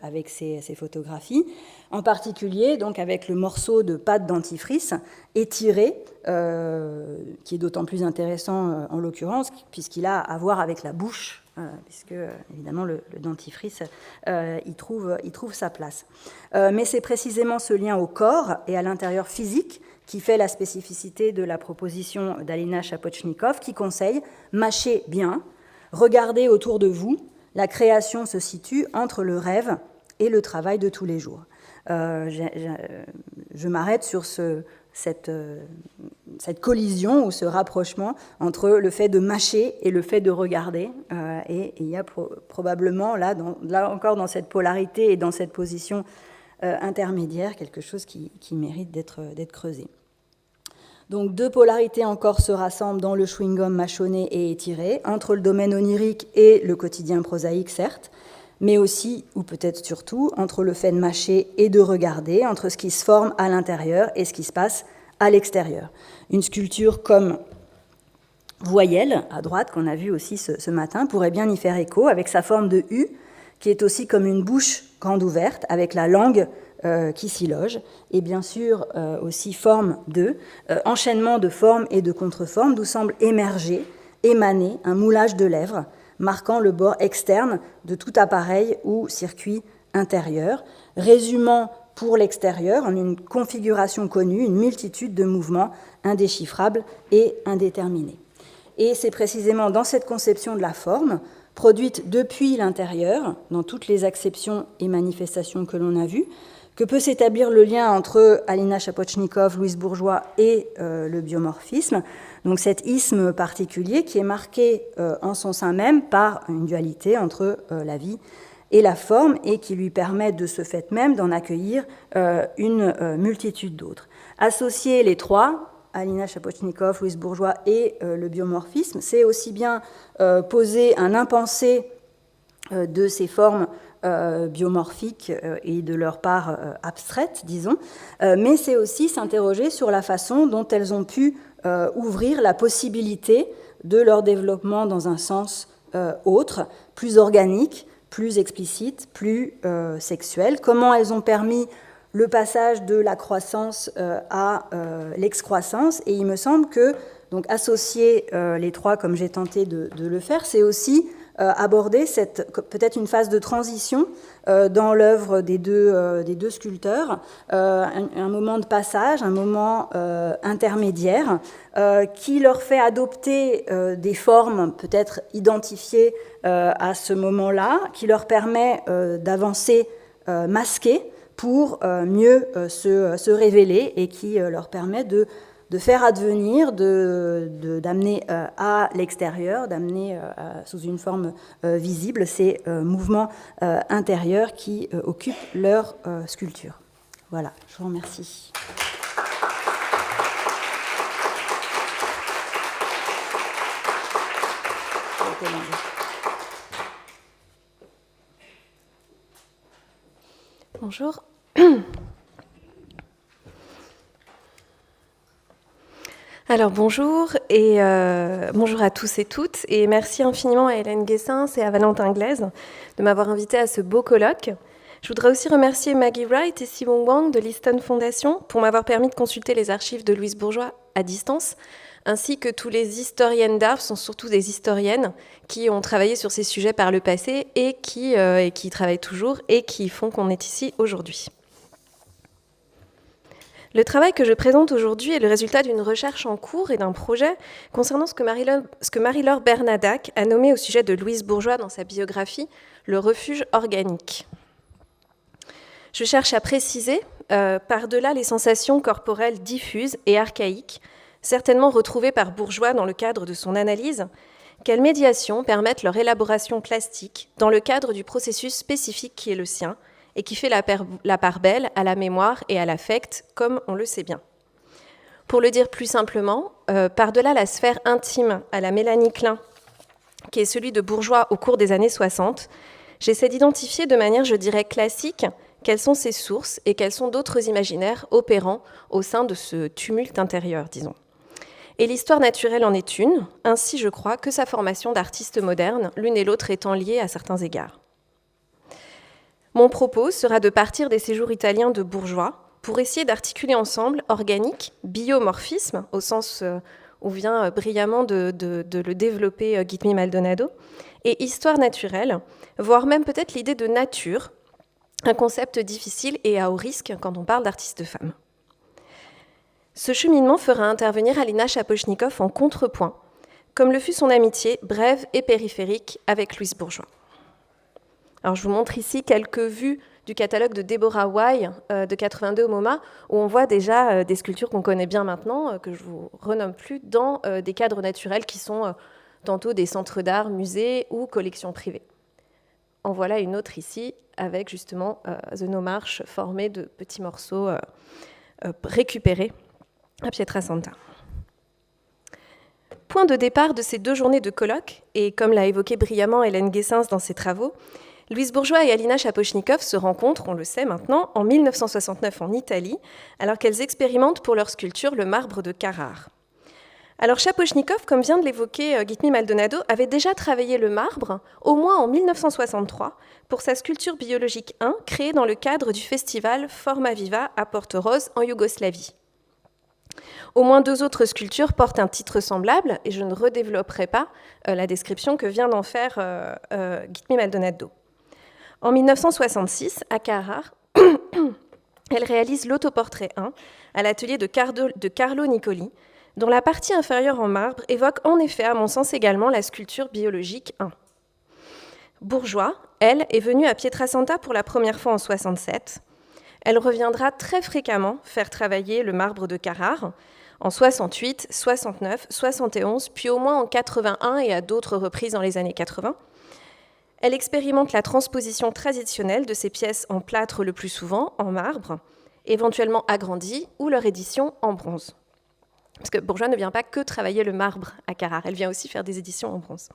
avec ces photographies, en particulier donc avec le morceau de pâte dentifrice étiré, qui est d'autant plus intéressant en l'occurrence puisqu'il a à voir avec la bouche, puisque évidemment le dentifrice y trouve sa place. Mais c'est précisément ce lien au corps et à l'intérieur physique qui fait la spécificité de la proposition d'Alina Shapochnikov, qui conseille « mâchez bien, regardez autour de vous, la création se situe entre le rêve et le travail de tous les jours ». Je m'arrête sur cette collision ou ce rapprochement entre le fait de mâcher et le fait de regarder. Et il y a probablement, là encore dans cette polarité et dans cette position intermédiaire, quelque chose qui mérite d'être creusé. Donc deux polarités encore se rassemblent dans le chewing-gum mâchonné et étiré, entre le domaine onirique et le quotidien prosaïque, certes, mais aussi, ou peut-être surtout, entre le fait de mâcher et de regarder, entre ce qui se forme à l'intérieur et ce qui se passe à l'extérieur. Une sculpture comme Voyelle, à droite, qu'on a vu aussi ce matin, pourrait bien y faire écho, avec sa forme de U, qui est aussi comme une bouche grande ouverte, avec la langue qui s'y loge, et bien sûr aussi forme de, enchaînement de formes et de contreformes, d'où semble émerger, émaner un moulage de lèvres, marquant le bord externe de tout appareil ou circuit intérieur, résumant pour l'extérieur en une configuration connue, une multitude de mouvements indéchiffrables et indéterminés. Et c'est précisément dans cette conception de la forme, produite depuis l'intérieur, dans toutes les acceptions et manifestations que l'on a vues, que peut s'établir le lien entre Alina Shapochnikov, Louise Bourgeois et le biomorphisme, donc cet isme particulier qui est marqué en son sein même par une dualité entre la vie et la forme et qui lui permet de ce fait même d'en accueillir une multitude d'autres. Associer les trois, Alina Shapochnikov, Louise Bourgeois et le biomorphisme, c'est aussi bien poser un impensé de ces formes biomorphiques et de leur part abstraite, disons, mais c'est aussi s'interroger sur la façon dont elles ont pu ouvrir la possibilité de leur développement dans un sens autre, plus organique, plus explicite, plus sexuel, comment elles ont permis le passage de la croissance à l'excroissance, et il me semble que donc, associer les trois comme j'ai tenté de le faire, c'est aussi aborder peut-être une phase de transition dans l'œuvre des deux sculpteurs, un moment de passage, un moment intermédiaire qui leur fait adopter des formes peut-être identifiées à ce moment-là, qui leur permet d'avancer masqués pour mieux se révéler et qui leur permet de faire advenir, d'amener à l'extérieur, d'amener sous une forme visible ces mouvements intérieurs qui occupent leur sculpture. Voilà, je vous remercie. Colombe.
Bonjour. Alors bonjour et bonjour à tous et toutes et merci infiniment à Hélène Guessens et à Valentin Glaise de m'avoir invité à ce beau colloque. Je voudrais aussi remercier Maggie Wright et Simon Wang de l'Easton Foundation pour m'avoir permis de consulter les archives de Louise Bourgeois à distance, ainsi que tous les historiennes d'art, sont surtout des historiennes qui ont travaillé sur ces sujets par le passé et qui travaillent toujours et qui font qu'on est ici aujourd'hui. Le travail que je présente aujourd'hui est le résultat d'une recherche en cours et d'un projet concernant ce que Marie-Laure Bernadac a nommé au sujet de Louise Bourgeois dans sa biographie « Le refuge organique ». Je cherche à préciser, par-delà les sensations corporelles diffuses et archaïques, certainement retrouvées par Bourgeois dans le cadre de son analyse, quelles médiations permettent leur élaboration plastique dans le cadre du processus spécifique qui est le sien, et qui fait la part belle à la mémoire et à l'affect, comme on le sait bien. Pour le dire plus simplement, par-delà la sphère intime à la Mélanie Klein, qui est celui de Bourgeois au cours des années 60, j'essaie d'identifier de manière, je dirais, classique, quelles sont ses sources et quels sont d'autres imaginaires opérant au sein de ce tumulte intérieur, disons. Et l'histoire naturelle en est une, ainsi je crois que sa formation d'artiste moderne, l'une et l'autre étant liées à certains égards. Mon propos sera de partir des séjours italiens de Bourgeois pour essayer d'articuler ensemble organique, biomorphisme, au sens où vient brillamment de le développer Guitmi Maldonado, et histoire naturelle, voire même peut-être l'idée de nature, un concept difficile et à haut risque quand on parle d'artistes femmes. Ce cheminement fera intervenir Alina Shaposhnikov en contrepoint, comme le fut son amitié brève et périphérique avec Louise Bourgeois. Alors, je vous montre ici quelques vues du catalogue de Deborah Wye de 82 au MoMA, où on voit déjà des sculptures qu'on connaît bien maintenant, que je ne vous renomme plus, dans des cadres naturels qui sont tantôt des centres d'art, musées ou collections privées. En voilà une autre ici, avec justement The No Marsh, formée de petits morceaux récupérés à Pietrasanta. Point de départ de ces 2 journées de colloque, et comme l'a évoqué brillamment Hélène Guessens dans ses travaux, Louise Bourgeois et Alina Shaposhnikov se rencontrent, on le sait maintenant, en 1969 en Italie, alors qu'elles expérimentent pour leur sculpture le marbre de Carrare. Alors Shaposhnikov, comme vient de l'évoquer Guitmi Maldonado, avait déjà travaillé le marbre, au moins en 1963, pour sa sculpture biologique 1, créée dans le cadre du festival Forma Viva à Portorož, en Yougoslavie. Au moins 2 autres sculptures portent un titre semblable, et je ne redévelopperai pas la description que vient d'en faire Guitmi Maldonado. En 1966, à Carrare, elle réalise l'autoportrait 1 à l'atelier de Carlo Nicoli, dont la partie inférieure en marbre évoque en effet, à mon sens également, la sculpture biologique 1. Bourgeois, elle, est venue à Pietrasanta pour la première fois en 1967. Elle reviendra très fréquemment faire travailler le marbre de Carrare, en 68, 69, 71, puis au moins en 81 et à d'autres reprises dans les années 80. Elle expérimente la transposition traditionnelle de ces pièces en plâtre le plus souvent, en marbre, éventuellement agrandie, ou leur édition en bronze. Parce que Bourgeois ne vient pas que travailler le marbre à Carrare, elle vient aussi faire des éditions en bronze.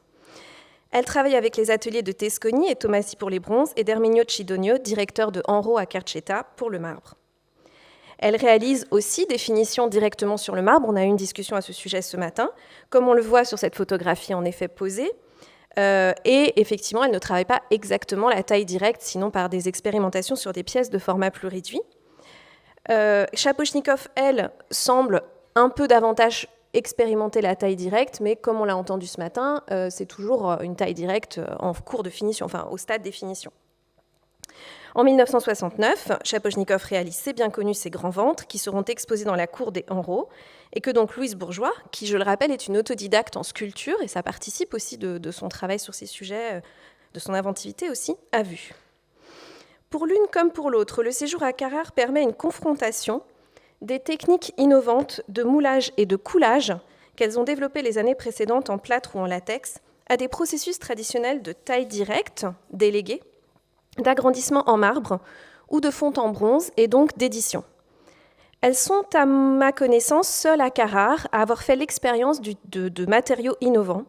Elle travaille avec les ateliers de Tesconi et Tomassi pour les bronzes et d'Erminio Cidonio, directeur de Enro à Carcetta, pour le marbre. Elle réalise aussi des finitions directement sur le marbre, on a eu une discussion à ce sujet ce matin, comme on le voit sur cette photographie en effet posée. Et effectivement, elle ne travaille pas exactement la taille directe, sinon par des expérimentations sur des pièces de format plus réduit. Shaposhnikov, elle, semble un peu davantage expérimenter la taille directe, mais comme on l'a entendu ce matin, c'est toujours une taille directe en cours de finition, enfin au stade des finitions. En 1969, Shaposhnikov réalise ses bien connus Ses grands ventres, qui seront exposés dans la cour des Enro, et que donc Louise Bourgeois, qui je le rappelle est une autodidacte en sculpture, et ça participe aussi de son travail sur ces sujets, de son inventivité aussi, a vu. Pour l'une comme pour l'autre, le séjour à Carrare permet une confrontation des techniques innovantes de moulage et de coulage qu'elles ont développées les années précédentes en plâtre ou en latex, à des processus traditionnels de taille directe, déléguée, d'agrandissement en marbre ou de fonte en bronze et donc d'édition. Elles sont, à ma connaissance, seules à Carrare à avoir fait l'expérience de matériaux innovants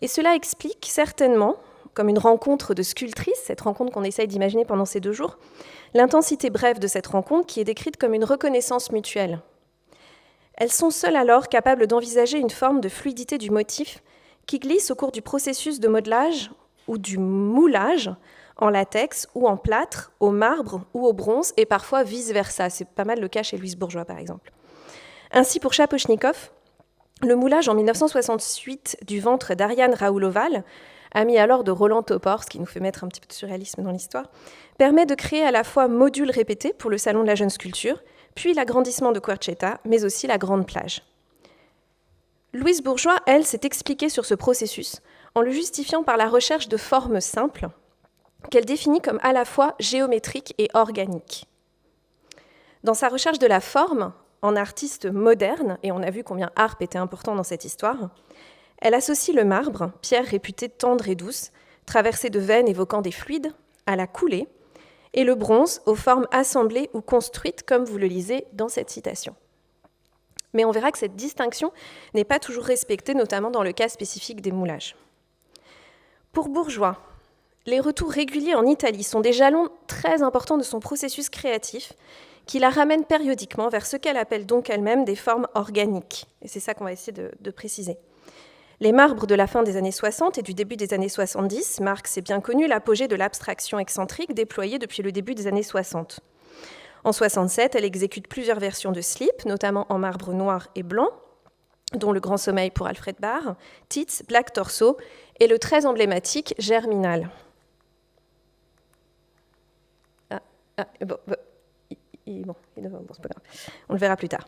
Et cela explique certainement, comme une rencontre de sculptrices, cette rencontre qu'on essaye d'imaginer pendant ces 2 jours, l'intensité brève de cette rencontre qui est décrite comme une reconnaissance mutuelle. Elles sont seules alors capables d'envisager une forme de fluidité du motif qui glisse au cours du processus de modelage ou du moulage en latex ou en plâtre, au marbre ou au bronze, et parfois vice-versa. C'est pas mal le cas chez Louise Bourgeois, par exemple. Ainsi, pour Shaposhnikov, le moulage en 1968 du ventre d'Ariane Raouloval, amie alors de Roland Topor, ce qui nous fait mettre un petit peu de surréalisme dans l'histoire, permet de créer à la fois modules répétés pour le Salon de la Jeune Sculpture, puis l'agrandissement de Quarcheta, mais aussi la Grande Plage. Louise Bourgeois, elle, s'est expliquée sur ce processus en le justifiant par la recherche de formes simples qu'elle définit comme à la fois géométriques et organiques. Dans sa recherche de la forme, en artiste moderne, et on a vu combien Harpe était important dans cette histoire, elle associe le marbre, pierre réputée tendre et douce, traversée de veines évoquant des fluides, à la coulée, et le bronze aux formes assemblées ou construites, comme vous le lisez dans cette citation. Mais on verra que cette distinction n'est pas toujours respectée, notamment dans le cas spécifique des moulages. Pour Bourgeois, les retours réguliers en Italie sont des jalons très importants de son processus créatif qui la ramènent périodiquement vers ce qu'elle appelle donc elle-même des formes organiques. Et c'est ça qu'on va essayer de préciser. Les marbres de la fin des années 60 et du début des années 70 marquent, c'est bien connu, l'apogée de l'abstraction excentrique déployée depuis le début des années 60. En 67, elle exécute plusieurs versions de slip, notamment en marbre noir et blanc, dont Le Grand Sommeil pour Alfred Barr, Tits, Black Torso et le très emblématique Germinal. C'est pas grave. On le verra plus tard.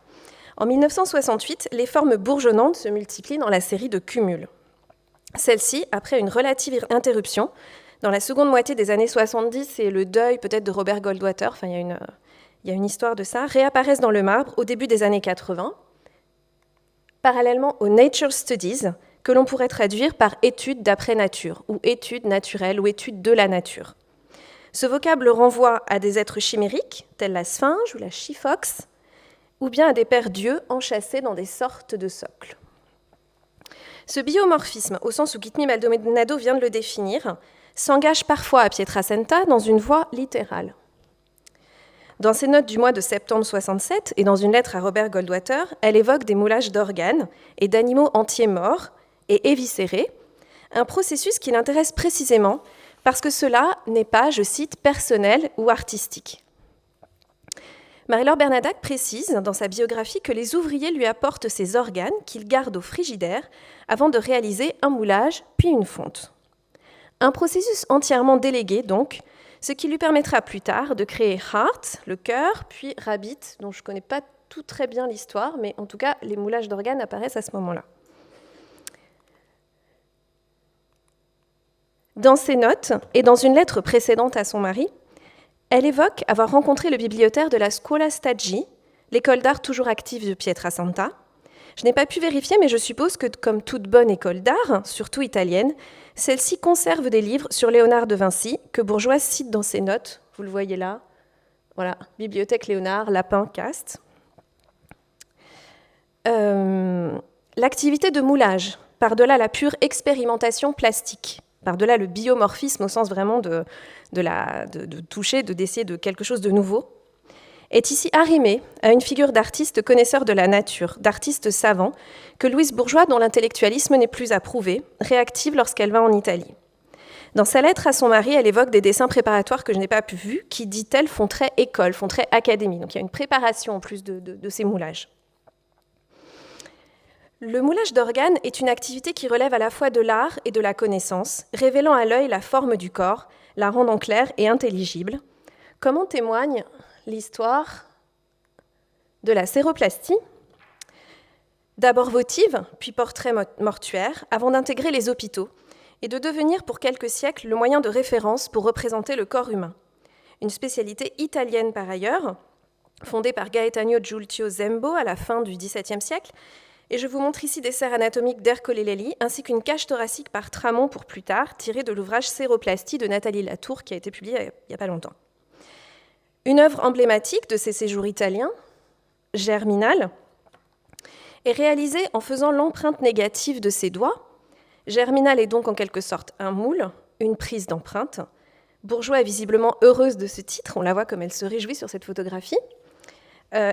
En 1968, les formes bourgeonnantes se multiplient dans la série de cumuls. Celle-ci, après une relative interruption, dans la seconde moitié des années 70 et le deuil peut-être de Robert Goldwater, enfin il y a une histoire de ça, réapparaissent dans le marbre au début des années 80, parallèlement aux Nature Studies, que l'on pourrait traduire par études d'après nature, ou études naturelles, ou études de la nature. Ce vocable renvoie à des êtres chimériques, tels la sphinge ou la chifox, ou bien à des pères dieux enchâssés dans des sortes de socles. Ce biomorphisme, au sens où Guitmi Maldonado vient de le définir, s'engage parfois à Pietrasanta dans une voie littérale. Dans ses notes du mois de septembre 67 et dans une lettre à Robert Goldwater, elle évoque des moulages d'organes et d'animaux entiers morts et éviscérés, un processus qui l'intéresse précisément parce que cela n'est pas, je cite, personnel ou artistique. Marie-Laure Bernadac précise dans sa biographie que les ouvriers lui apportent ces organes qu'ils gardent au frigidaire avant de réaliser un moulage puis une fonte. Un processus entièrement délégué donc, ce qui lui permettra plus tard de créer Heart, le cœur, puis Rabbit, dont je ne connais pas tout très bien l'histoire, mais en tout cas les moulages d'organes apparaissent à ce moment-là. Dans ses notes et dans une lettre précédente à son mari, elle évoque avoir rencontré le bibliothécaire de la Scuola Staggi, l'école d'art toujours active de Pietrasanta. Je n'ai pas pu vérifier, mais je suppose que, comme toute bonne école d'art, surtout italienne, celle-ci conserve des livres sur Léonard de Vinci, que Bourgeois cite dans ses notes. Vous le voyez là. Voilà, Bibliothèque Léonard, Lapin, Caste. L'activité de moulage, par-delà la pure expérimentation plastique, par-delà le biomorphisme au sens vraiment de toucher, d'essayer de quelque chose de nouveau, est ici arrimée à une figure d'artiste connaisseur de la nature, d'artiste savant, que Louise Bourgeois, dont l'intellectualisme n'est plus approuvé, réactive lorsqu'elle va en Italie. Dans sa lettre à son mari, elle évoque des dessins préparatoires que je n'ai pas pu voir, qui, dit-elle, font très école, font très académie. Donc il y a une préparation en plus de ces moulages. Le moulage d'organes est une activité qui relève à la fois de l'art et de la connaissance, révélant à l'œil la forme du corps, la rendant claire et intelligible, comme en témoigne l'histoire de la séroplastie, d'abord votive, puis portrait mortuaire, avant d'intégrer les hôpitaux et de devenir pour quelques siècles le moyen de référence pour représenter le corps humain. Une spécialité italienne par ailleurs, fondée par Gaetano Giulio Zembo à la fin du XVIIe siècle, et je vous montre ici des serres anatomiques d'Ercole Lelli, ainsi qu'une cage thoracique par Tramont pour plus tard, tirée de l'ouvrage Séroplastie de Nathalie Latour, qui a été publié il n'y a pas longtemps. Une œuvre emblématique de ces séjours italiens, Germinal, est réalisée en faisant l'empreinte négative de ses doigts Germinal est donc en quelque sorte un moule, une prise d'empreinte. Bourgeois est visiblement heureuse de ce titre, on la voit comme elle se réjouit sur cette photographie,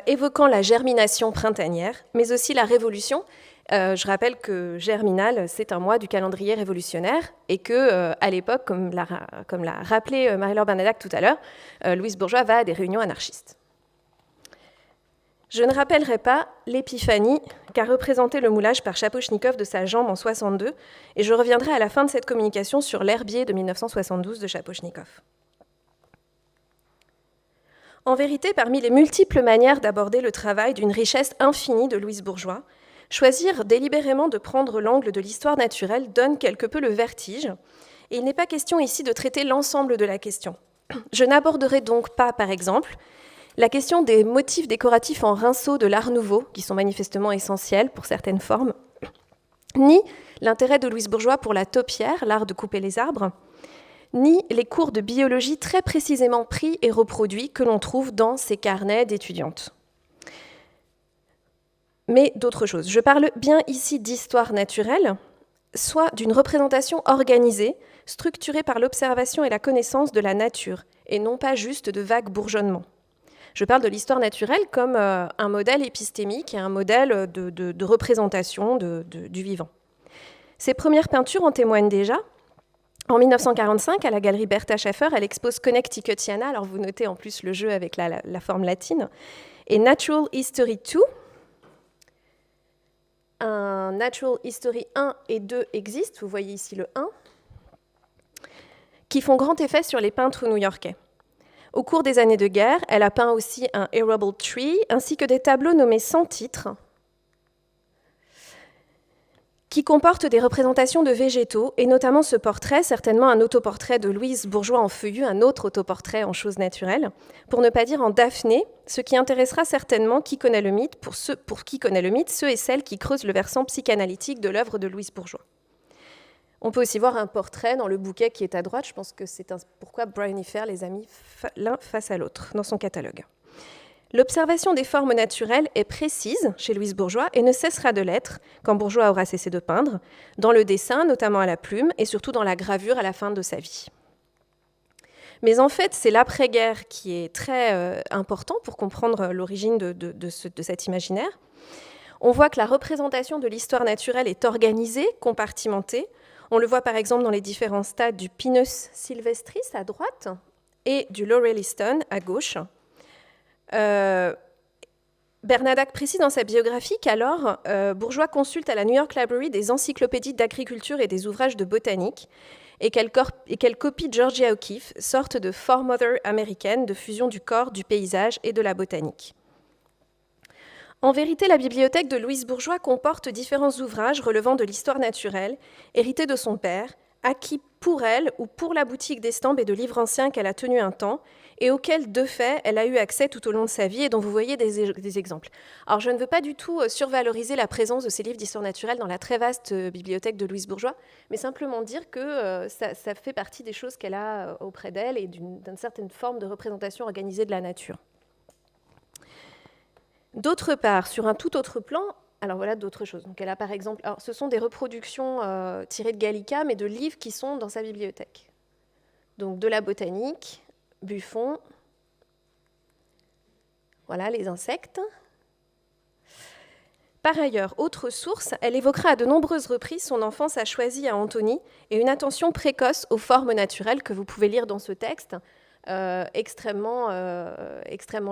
évoquant la germination printanière, mais aussi la révolution. Je rappelle que Germinal, c'est un mois du calendrier révolutionnaire et que, à l'époque, comme l'a rappelé Marie-Laure Bernadac tout à l'heure, Louise Bourgeois va à des réunions anarchistes. Je ne rappellerai pas l'épiphanie qu'a représenté le moulage par Chapochnikov de sa jambe en 1962, et je reviendrai à la fin de cette communication sur l'herbier de 1972 de Chapochnikov. En vérité, parmi les multiples manières d'aborder le travail d'une richesse infinie de Louise Bourgeois, choisir délibérément de prendre l'angle de l'histoire naturelle donne quelque peu le vertige, et il n'est pas question ici de traiter l'ensemble de la question. Je n'aborderai donc pas, par exemple, la question des motifs décoratifs en rinceaux de l'Art nouveau, qui sont manifestement essentiels pour certaines formes, ni l'intérêt de Louise Bourgeois pour la taupière, l'art de couper les arbres, ni les cours de biologie très précisément pris et reproduits que l'on trouve dans ses carnets d'étudiantes. Mais d'autres choses. Je parle bien ici d'histoire naturelle, soit d'une représentation organisée, structurée par l'observation et la connaissance de la nature, et non pas juste de vagues bourgeonnements. Je parle de l'histoire naturelle comme un modèle épistémique et un modèle de représentation du vivant. Ces premières peintures en témoignent déjà. En 1945, à la galerie Bertha Schaeffer, elle expose Connecticutiana, alors vous notez en plus le jeu avec la forme latine, et Natural History 2. Un Natural History 1 et 2 existent, vous voyez ici le 1, qui font grand effet sur les peintres new-yorkais. Au cours des années de guerre, elle a peint aussi un Arable Tree, ainsi que des tableaux nommés sans titre, qui comportent des représentations de végétaux, et notamment ce portrait, certainement un autoportrait de Louise Bourgeois en feuillu, un autre autoportrait en choses naturelles, pour ne pas dire en Daphné, ce qui intéressera certainement qui connaît le mythe, pour qui connaît le mythe, ceux et celles qui creusent le versant psychanalytique de l'œuvre de Louise Bourgeois. On peut aussi voir un portrait dans le bouquet qui est à droite. Je pense que c'est pourquoi Bryony Fair les a mis l'un face à l'autre dans son catalogue. L'observation des formes naturelles est précise chez Louise Bourgeois et ne cessera de l'être quand Bourgeois aura cessé de peindre, dans le dessin, notamment à la plume, et surtout dans la gravure à la fin de sa vie. Mais en fait, c'est l'après-guerre qui est très important pour comprendre l'origine de cet imaginaire. On voit que la représentation de l'histoire naturelle est organisée, compartimentée. On le voit par exemple dans les différents stades du Pinus sylvestris à droite et du Laureliston à gauche. Bernadac précise dans sa biographie qu'alors, Bourgeois consulte à la New York Library des encyclopédies d'agriculture et des ouvrages de botanique et qu'elle copie Georgia O'Keeffe, sorte de foremother américaine de fusion du corps, du paysage et de la botanique. En vérité, la bibliothèque de Louise Bourgeois comporte différents ouvrages relevant de l'histoire naturelle, hérités de son père, acquis pour elle ou pour la boutique d'estampes et de livres anciens qu'elle a tenus un temps, et auxquels, de fait, elle a eu accès tout au long de sa vie et dont vous voyez des exemples. Alors, je ne veux pas du tout survaloriser la présence de ces livres d'histoire naturelle dans la très vaste bibliothèque de Louise Bourgeois, mais simplement dire que ça fait partie des choses qu'elle a auprès d'elle et d'une certaine forme de représentation organisée de la nature. D'autre part, sur un tout autre plan, alors voilà d'autres choses. Donc elle a par exemple, alors ce sont des reproductions tirées de Gallica, mais de livres qui sont dans sa bibliothèque. Donc de la botanique, Buffon, voilà les insectes. Par ailleurs, autre source, elle évoquera à de nombreuses reprises son enfance à Choisy à Antony et une attention précoce aux formes naturelles que vous pouvez lire dans ce texte, extrêmement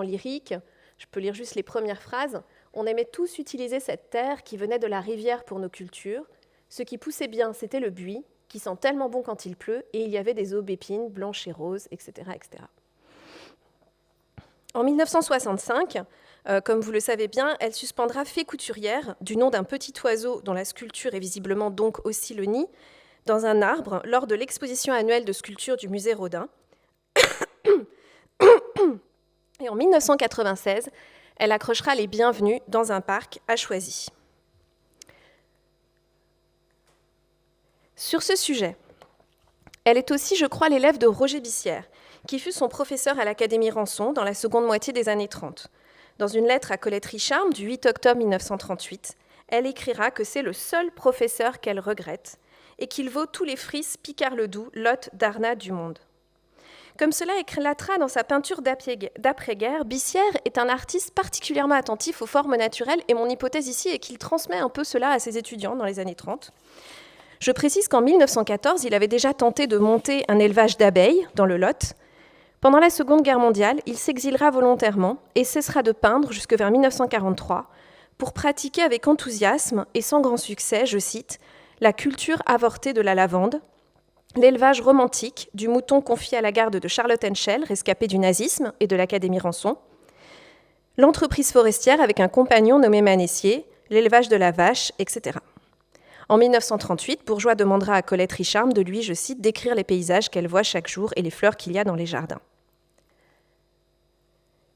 lyrique. Je peux lire juste les premières phrases. On aimait tous utiliser cette terre qui venait de la rivière pour nos cultures. Ce qui poussait bien, c'était le buis, qui sent tellement bon quand il pleut, et il y avait des aubépines blanches et roses, etc., etc. En 1965, comme vous le savez bien, elle suspendra Fée couturière, du nom d'un petit oiseau dont la sculpture est visiblement donc aussi le nid, dans un arbre lors de l'exposition annuelle de sculpture du musée Rodin. Et en 1996, elle accrochera les bienvenus dans un parc à Choisy. Sur ce sujet, elle est aussi, je crois, l'élève de Roger Bissière, qui fut son professeur à l'Académie Ranson dans la seconde moitié des années 30. Dans une lettre à Colette Richarme du 8 octobre 1938, elle écrira que c'est le seul professeur qu'elle regrette et qu'il vaut tous les Fris, Picard-le-Doubs, Lot, Darnat du monde. Comme cela éclatera dans sa peinture d'après-guerre, Bissière est un artiste particulièrement attentif aux formes naturelles, et mon hypothèse ici est qu'il transmet un peu cela à ses étudiants dans les années 30. Je précise qu'en 1914, il avait déjà tenté de monter un élevage d'abeilles dans le Lot. Pendant la Seconde Guerre mondiale, il s'exilera volontairement et cessera de peindre jusque vers 1943 pour pratiquer avec enthousiasme et sans grand succès, je cite, « la culture avortée de la lavande », l'élevage romantique du mouton confié à la garde de Charlotte Henschel, rescapée du nazisme et de l'Académie Ranson, l'entreprise forestière avec un compagnon nommé Manessier, l'élevage de la vache, etc. En 1938, Bourgeois demandera à Colette Richarme de lui, je cite, « décrire les paysages qu'elle voit chaque jour et les fleurs qu'il y a dans les jardins ».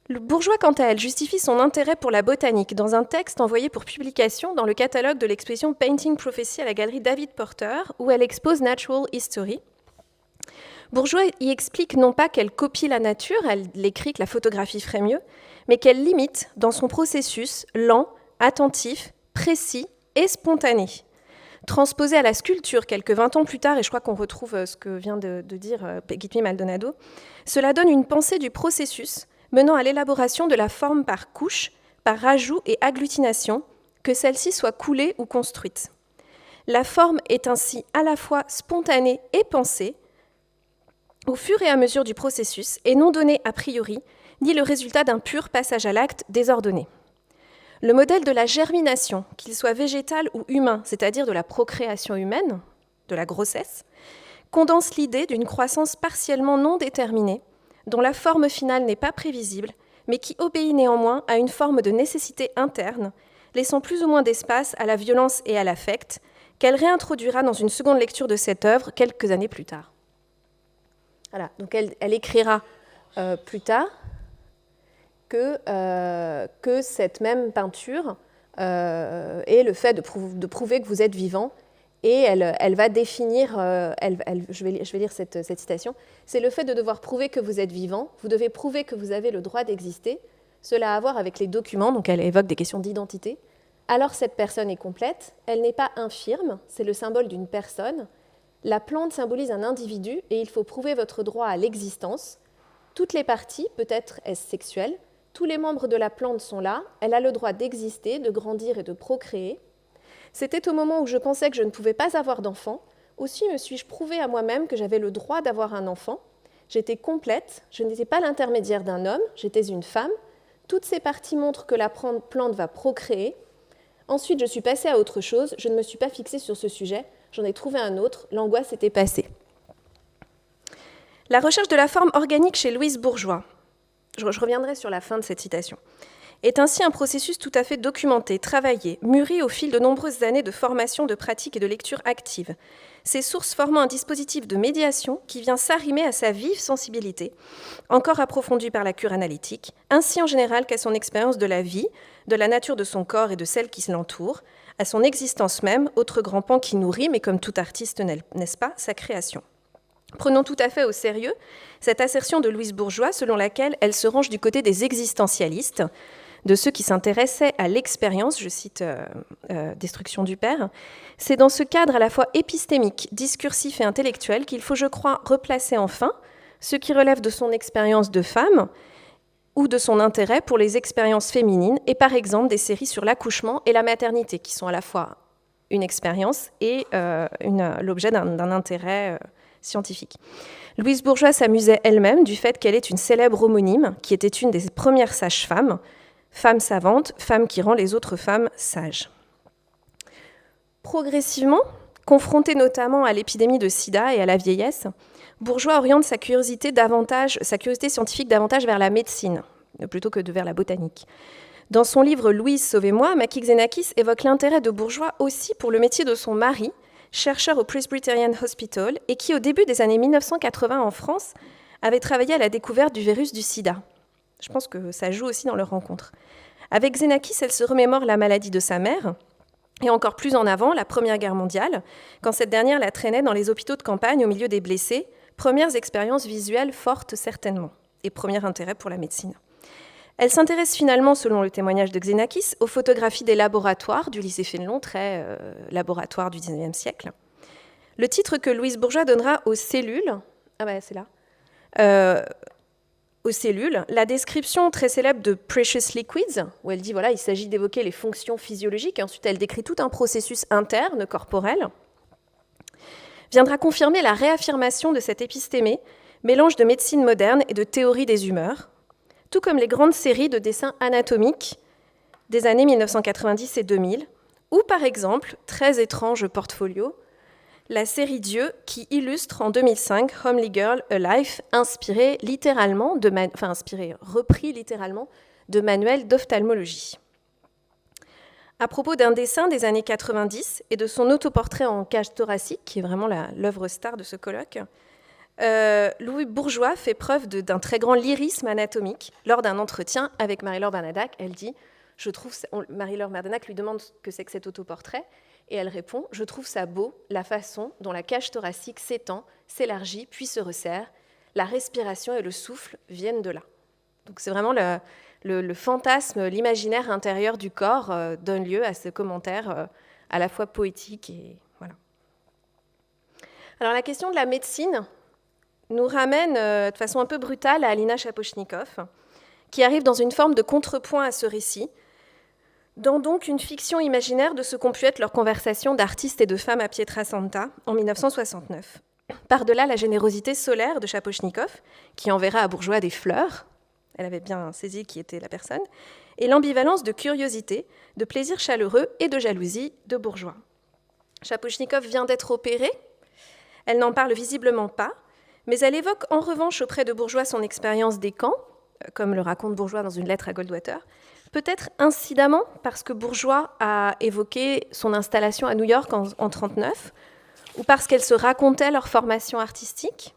Le Bourgeois, quant à elle, justifie son intérêt pour la botanique dans un texte envoyé pour publication dans le catalogue de l'exposition Painting Prophecy à la galerie David Porter, où elle expose Natural History. Bourgeois y explique non pas qu'elle copie la nature, elle écrit que la photographie ferait mieux, mais qu'elle l'imite dans son processus lent, attentif, précis et spontané. Transposé à la sculpture quelques 20 ans plus tard, et je crois qu'on retrouve ce que vient de dire Guitmi Maldonado, cela donne une pensée du processus menant à l'élaboration de la forme par couche, par rajout et agglutination, que celle-ci soit coulée ou construite. La forme est ainsi à la fois spontanée et pensée, au fur et à mesure du processus, et non donnée a priori, ni le résultat d'un pur passage à l'acte désordonné. Le modèle de la germination, qu'il soit végétal ou humain, c'est-à-dire de la procréation humaine, de la grossesse, condense l'idée d'une croissance partiellement non déterminée, dont la forme finale n'est pas prévisible, mais qui obéit néanmoins à une forme de nécessité interne, laissant plus ou moins d'espace à la violence et à l'affect, qu'elle réintroduira dans une seconde lecture de cette œuvre quelques années plus tard. Voilà, donc elle écrira plus tard que cette même peinture est le fait de prouver que vous êtes vivant. Et elle va définir, je vais lire cette citation, c'est le fait de devoir prouver que vous êtes vivant, vous devez prouver que vous avez le droit d'exister, cela a à voir avec les documents, donc elle évoque des questions d'identité. Alors cette personne est complète, elle n'est pas infirme, c'est le symbole d'une personne, la plante symbolise un individu et il faut prouver votre droit à l'existence. Toutes les parties, peut-être est-ce sexuel, tous les membres de la plante sont là, elle a le droit d'exister, de grandir et de procréer. C'était au moment où je pensais que je ne pouvais pas avoir d'enfant. Aussi me suis-je prouvé à moi-même que j'avais le droit d'avoir un enfant. J'étais complète, je n'étais pas l'intermédiaire d'un homme, j'étais une femme. Toutes ces parties montrent que la plante va procréer. Ensuite, je suis passée à autre chose, je ne me suis pas fixée sur ce sujet, j'en ai trouvé un autre, l'angoisse était passée. La recherche de la forme organique chez Louise Bourgeois, je reviendrai sur la fin de cette citation, est ainsi un processus tout à fait documenté, travaillé, mûri au fil de nombreuses années de formation, de pratique et de lecture active. Ces sources formant un dispositif de médiation qui vient s'arrimer à sa vive sensibilité, encore approfondie par la cure analytique, ainsi en général qu'à son expérience de la vie, de la nature de son corps et de celle qui l'entoure, à son existence même, autre grand pan qui nourrit, mais comme tout artiste, n'est-ce pas, sa création. Prenons tout à fait au sérieux cette assertion de Louise Bourgeois selon laquelle elle se range du côté des existentialistes, de ceux qui s'intéressaient à l'expérience, je cite Destruction du Père. C'est dans ce cadre à la fois épistémique, discursif et intellectuel qu'il faut, je crois, replacer enfin ce qui relève de son expérience de femme ou de son intérêt pour les expériences féminines et par exemple des séries sur l'accouchement et la maternité qui sont à la fois une expérience et l'objet d'un intérêt scientifique. Louise Bourgeois s'amusait elle-même du fait qu'elle est une célèbre homonyme qui était une des premières sages-femmes, femme savante, femme qui rend les autres femmes sages. Progressivement, confrontée notamment à l'épidémie de sida et à la vieillesse, Bourgeois oriente sa curiosité scientifique davantage vers la médecine, plutôt que vers la botanique. Dans son livre « Louise, sauvez-moi », Maki Xenakis évoque l'intérêt de Bourgeois aussi pour le métier de son mari, chercheur au Presbyterian Hospital, et qui, au début des années 1980 en France, avait travaillé à la découverte du virus du sida. Je pense que ça joue aussi dans leur rencontre. Avec Xenakis, elle se remémore la maladie de sa mère, et encore plus en avant, la Première Guerre mondiale, quand cette dernière la traînait dans les hôpitaux de campagne au milieu des blessés, premières expériences visuelles fortes certainement, et premier intérêt pour la médecine. Elle s'intéresse finalement, selon le témoignage de Xenakis, aux photographies des laboratoires du lycée Fénelon, très laboratoire du XIXe siècle. Le titre que Louise Bourgeois donnera aux cellules, c'est là, aux cellules, la description très célèbre de Precious Liquids, où elle dit, voilà, il s'agit d'évoquer les fonctions physiologiques, et ensuite elle décrit tout un processus interne, corporel, viendra confirmer la réaffirmation de cette épistémée, mélange de médecine moderne et de théorie des humeurs, tout comme les grandes séries de dessins anatomiques des années 1990 et 2000, ou par exemple, très étrange portfolio, la série Dieu qui illustre en 2005 Homely Girl, A Life, repris littéralement de manuels d'ophtalmologie. À propos d'un dessin des années 90 et de son autoportrait en cage thoracique, qui est vraiment l'œuvre star de ce colloque, Louise Bourgeois fait preuve d'un très grand lyrisme anatomique lors d'un entretien avec Marie-Laure Bernadac. Elle dit, Marie-Laure Bernadac lui demande ce que c'est que cet autoportrait, et elle répond, je trouve ça beau, la façon dont la cage thoracique s'étend, s'élargit, puis se resserre. La respiration et le souffle viennent de là. Donc c'est vraiment le fantasme, l'imaginaire intérieur du corps donne lieu à ce commentaire à la fois poétique et voilà. Alors la question de la médecine nous ramène de façon un peu brutale à Alina Shaposhnikov, qui arrive dans une forme de contrepoint à ce récit, dans donc une fiction imaginaire de ce qu'ont pu être leurs conversations d'artistes et de femmes à Pietrasanta en 1969. Par-delà la générosité solaire de Shaposhnikov, qui enverra à Bourgeois des fleurs, elle avait bien saisi qui était la personne, et l'ambivalence de curiosité, de plaisir chaleureux et de jalousie de Bourgeois. Shaposhnikov vient d'être opérée, elle n'en parle visiblement pas, mais elle évoque en revanche auprès de Bourgeois son expérience des camps, comme le raconte Bourgeois dans une lettre à Goldwater, peut-être incidemment parce que Bourgeois a évoqué son installation à New York en 1939, ou parce qu'elle se racontait leur formation artistique.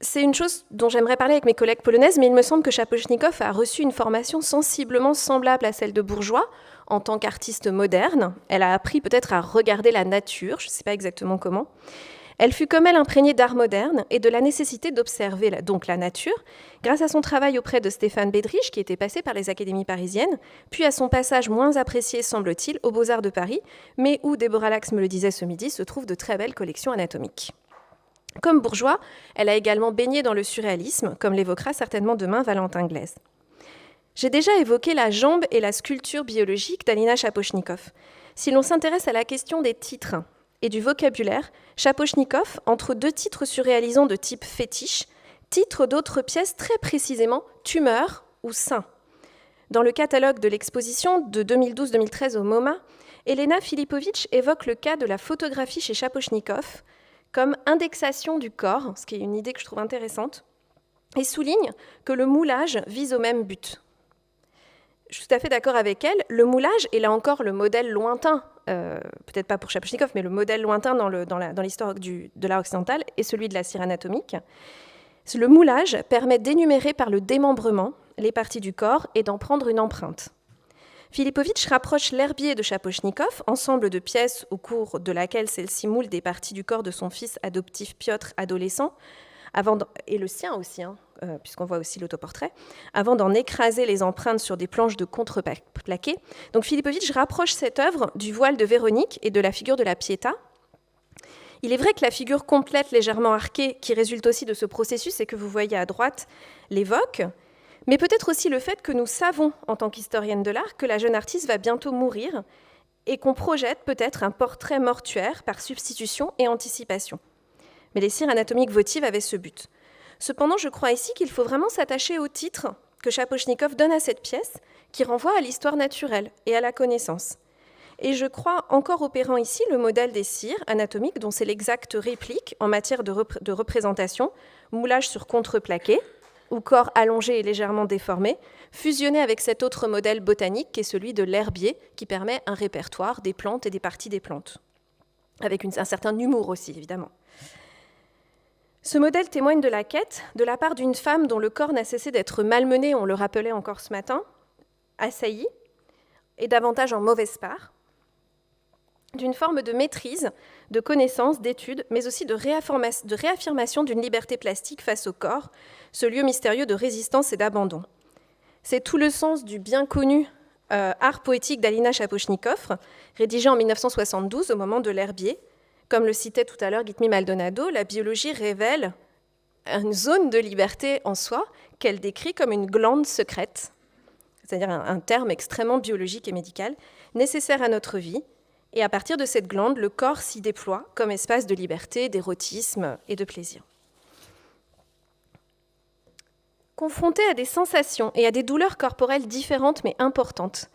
C'est une chose dont j'aimerais parler avec mes collègues polonaises, mais il me semble que Shaposhnikov a reçu une formation sensiblement semblable à celle de Bourgeois en tant qu'artiste moderne. Elle a appris peut-être à regarder la nature, je ne sais pas exactement comment. Elle fut comme elle imprégnée d'art moderne et de la nécessité d'observer donc la nature, grâce à son travail auprès de Stéphane Bedrich, qui était passé par les académies parisiennes, puis à son passage moins apprécié, semble-t-il, aux Beaux-Arts de Paris, mais où, Déborah Lax me le disait ce midi, se trouvent de très belles collections anatomiques. Comme Bourgeois, elle a également baigné dans le surréalisme, comme l'évoquera certainement demain Valentin Glaise. J'ai déjà évoqué la jambe et la sculpture biologique d'Alina Shaposhnikov. Si l'on s'intéresse à la question des titres et du vocabulaire, Shaposhnikov, entre deux titres surréalisants de type fétiche, titre d'autres pièces très précisément « tumeur » ou « sein ». Dans le catalogue de l'exposition de 2012-2013 au MoMA, Elena Filipovic évoque le cas de la photographie chez Shaposhnikov comme indexation du corps, ce qui est une idée que je trouve intéressante, et souligne que le moulage vise au même but. Je suis tout à fait d'accord avec elle, le moulage est là encore le modèle lointain, peut-être pas pour Shaposhnikov, mais le modèle lointain dans l'histoire de l'art occidental est celui de la cire anatomique. Le moulage permet d'énumérer par le démembrement les parties du corps et d'en prendre une empreinte. Filipovic rapproche l'herbier de Shaposhnikov, ensemble de pièces au cours de laquelle celle-ci moule des parties du corps de son fils adoptif Piotr, adolescent, et le sien aussi, puisqu'on voit aussi l'autoportrait, avant d'en écraser les empreintes sur des planches de contreplaqué. Donc Filipovic rapproche cette œuvre du voile de Véronique et de la figure de la Pietà. Il est vrai que la figure complète légèrement arquée, qui résulte aussi de ce processus et que vous voyez à droite, l'évoque, mais peut-être aussi le fait que nous savons, en tant qu'historienne de l'art, que la jeune artiste va bientôt mourir et qu'on projette peut-être un portrait mortuaire par substitution et anticipation. Mais les cires anatomiques votives avaient ce but. Cependant, je crois ici qu'il faut vraiment s'attacher au titre que Shaposhnikov donne à cette pièce, qui renvoie à l'histoire naturelle et à la connaissance. Et je crois encore opérant ici le modèle des cires anatomiques, dont c'est l'exacte réplique en matière de représentation, moulage sur contreplaqué, ou corps allongé et légèrement déformé, fusionné avec cet autre modèle botanique qui est celui de l'herbier, qui permet un répertoire des plantes et des parties des plantes, avec un certain humour aussi, évidemment. Ce modèle témoigne de la quête, de la part d'une femme dont le corps n'a cessé d'être malmené, on le rappelait encore ce matin, assailli, et davantage en mauvaise part, d'une forme de maîtrise, de connaissance, d'étude, mais aussi de réaffirmation d'une liberté plastique face au corps, ce lieu mystérieux de résistance et d'abandon. C'est tout le sens du bien connu art poétique d'Alina Shaposhnikov, rédigé en 1972 au moment de l'herbier, Comme le citait tout à l'heure Guitmi Maldonado, la biologie révèle une zone de liberté en soi qu'elle décrit comme une glande secrète, c'est-à-dire un terme extrêmement biologique et médical, nécessaire à notre vie. Et à partir de cette glande, le corps s'y déploie comme espace de liberté, d'érotisme et de plaisir. Confrontée à des sensations et à des douleurs corporelles différentes mais importantes,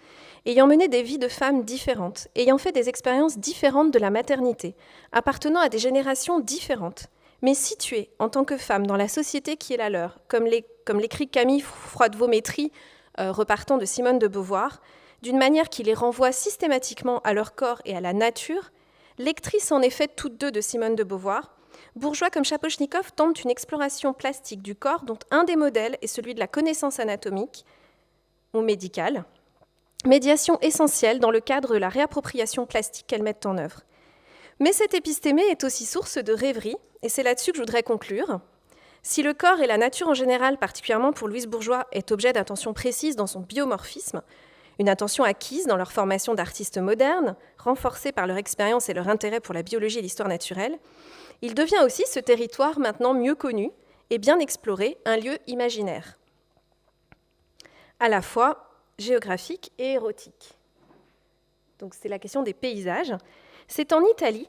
ayant mené des vies de femmes différentes, ayant fait des expériences différentes de la maternité, appartenant à des générations différentes, mais situées en tant que femmes dans la société qui est la leur, comme l'écrit Camille Froide-Vaumétrie, repartant de Simone de Beauvoir, d'une manière qui les renvoie systématiquement à leur corps et à la nature, lectrices en effet toutes deux de Simone de Beauvoir, Bourgeois comme Shaposhnikov tentent une exploration plastique du corps dont un des modèles est celui de la connaissance anatomique ou médicale, médiation essentielle dans le cadre de la réappropriation plastique qu'elles mettent en œuvre. Mais cette épistémée est aussi source de rêverie, et c'est là-dessus que je voudrais conclure. Si le corps et la nature en général, particulièrement pour Louise Bourgeois, est objet d'attention précise dans son biomorphisme, une attention acquise dans leur formation d'artistes modernes, renforcée par leur expérience et leur intérêt pour la biologie et l'histoire naturelle, il devient aussi ce territoire maintenant mieux connu et bien exploré, un lieu imaginaire, à la fois géographique et érotique. Donc c'est la question des paysages. C'est en Italie,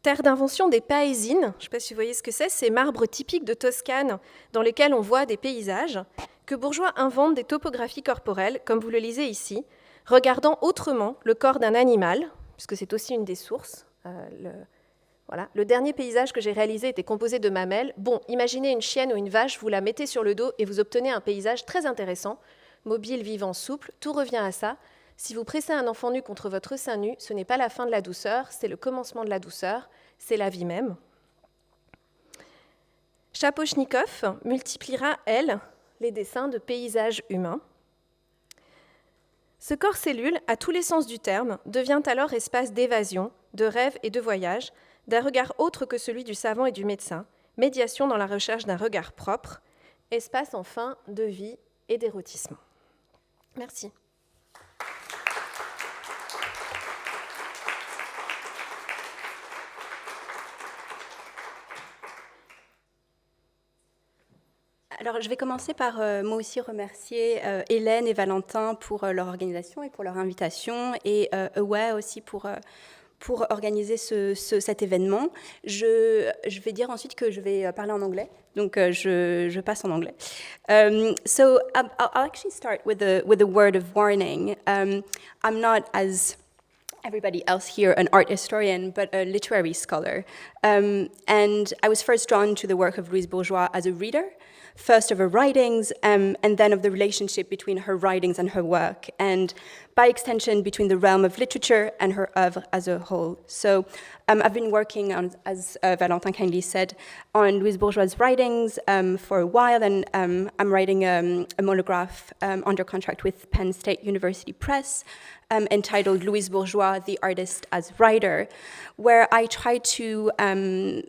terre d'invention des paesines, je ne sais pas si vous voyez ce que c'est, ces marbres typiques de Toscane dans lesquels on voit des paysages, que Bourgeois invente des topographies corporelles, comme vous le lisez ici, regardant autrement le corps d'un animal, puisque c'est aussi une des sources. Le dernier paysage que j'ai réalisé était composé de mamelles. Bon, imaginez une chienne ou une vache, vous la mettez sur le dos et vous obtenez un paysage très intéressant, mobile, vivant, souple, tout revient à ça. Si vous pressez un enfant nu contre votre sein nu, ce n'est pas la fin de la douceur, c'est le commencement de la douceur, c'est la vie même. Shaposhnikov multipliera, elle, les dessins de paysages humains. Ce corps-cellule, à tous les sens du terme, devient alors espace d'évasion, de rêve et de voyage, d'un regard autre que celui du savant et du médecin, médiation dans la recherche d'un regard propre, espace enfin de vie et d'érotisme. Merci.
Alors, je vais commencer par moi aussi remercier Hélène et Valentin pour leur organisation et pour leur invitation, et Aware aussi pour organiser cet événement. Je vais dire ensuite que je vais parler en anglais, donc je passe en anglais. So I'll actually start with a word of warning. I'm not, as everybody else here, an art historian, but a literary scholar. And I was first drawn to the work of Louise Bourgeois as a reader, first of her writings, and then of the relationship between her writings and her work, and by extension between the realm of literature and her oeuvre as a whole. So I've been working on, as Valentin kindly said, on Louise Bourgeois' writings for a while, and I'm writing a monograph under contract with Penn State University Press, entitled Louise Bourgeois, the Artist as Writer, where I try to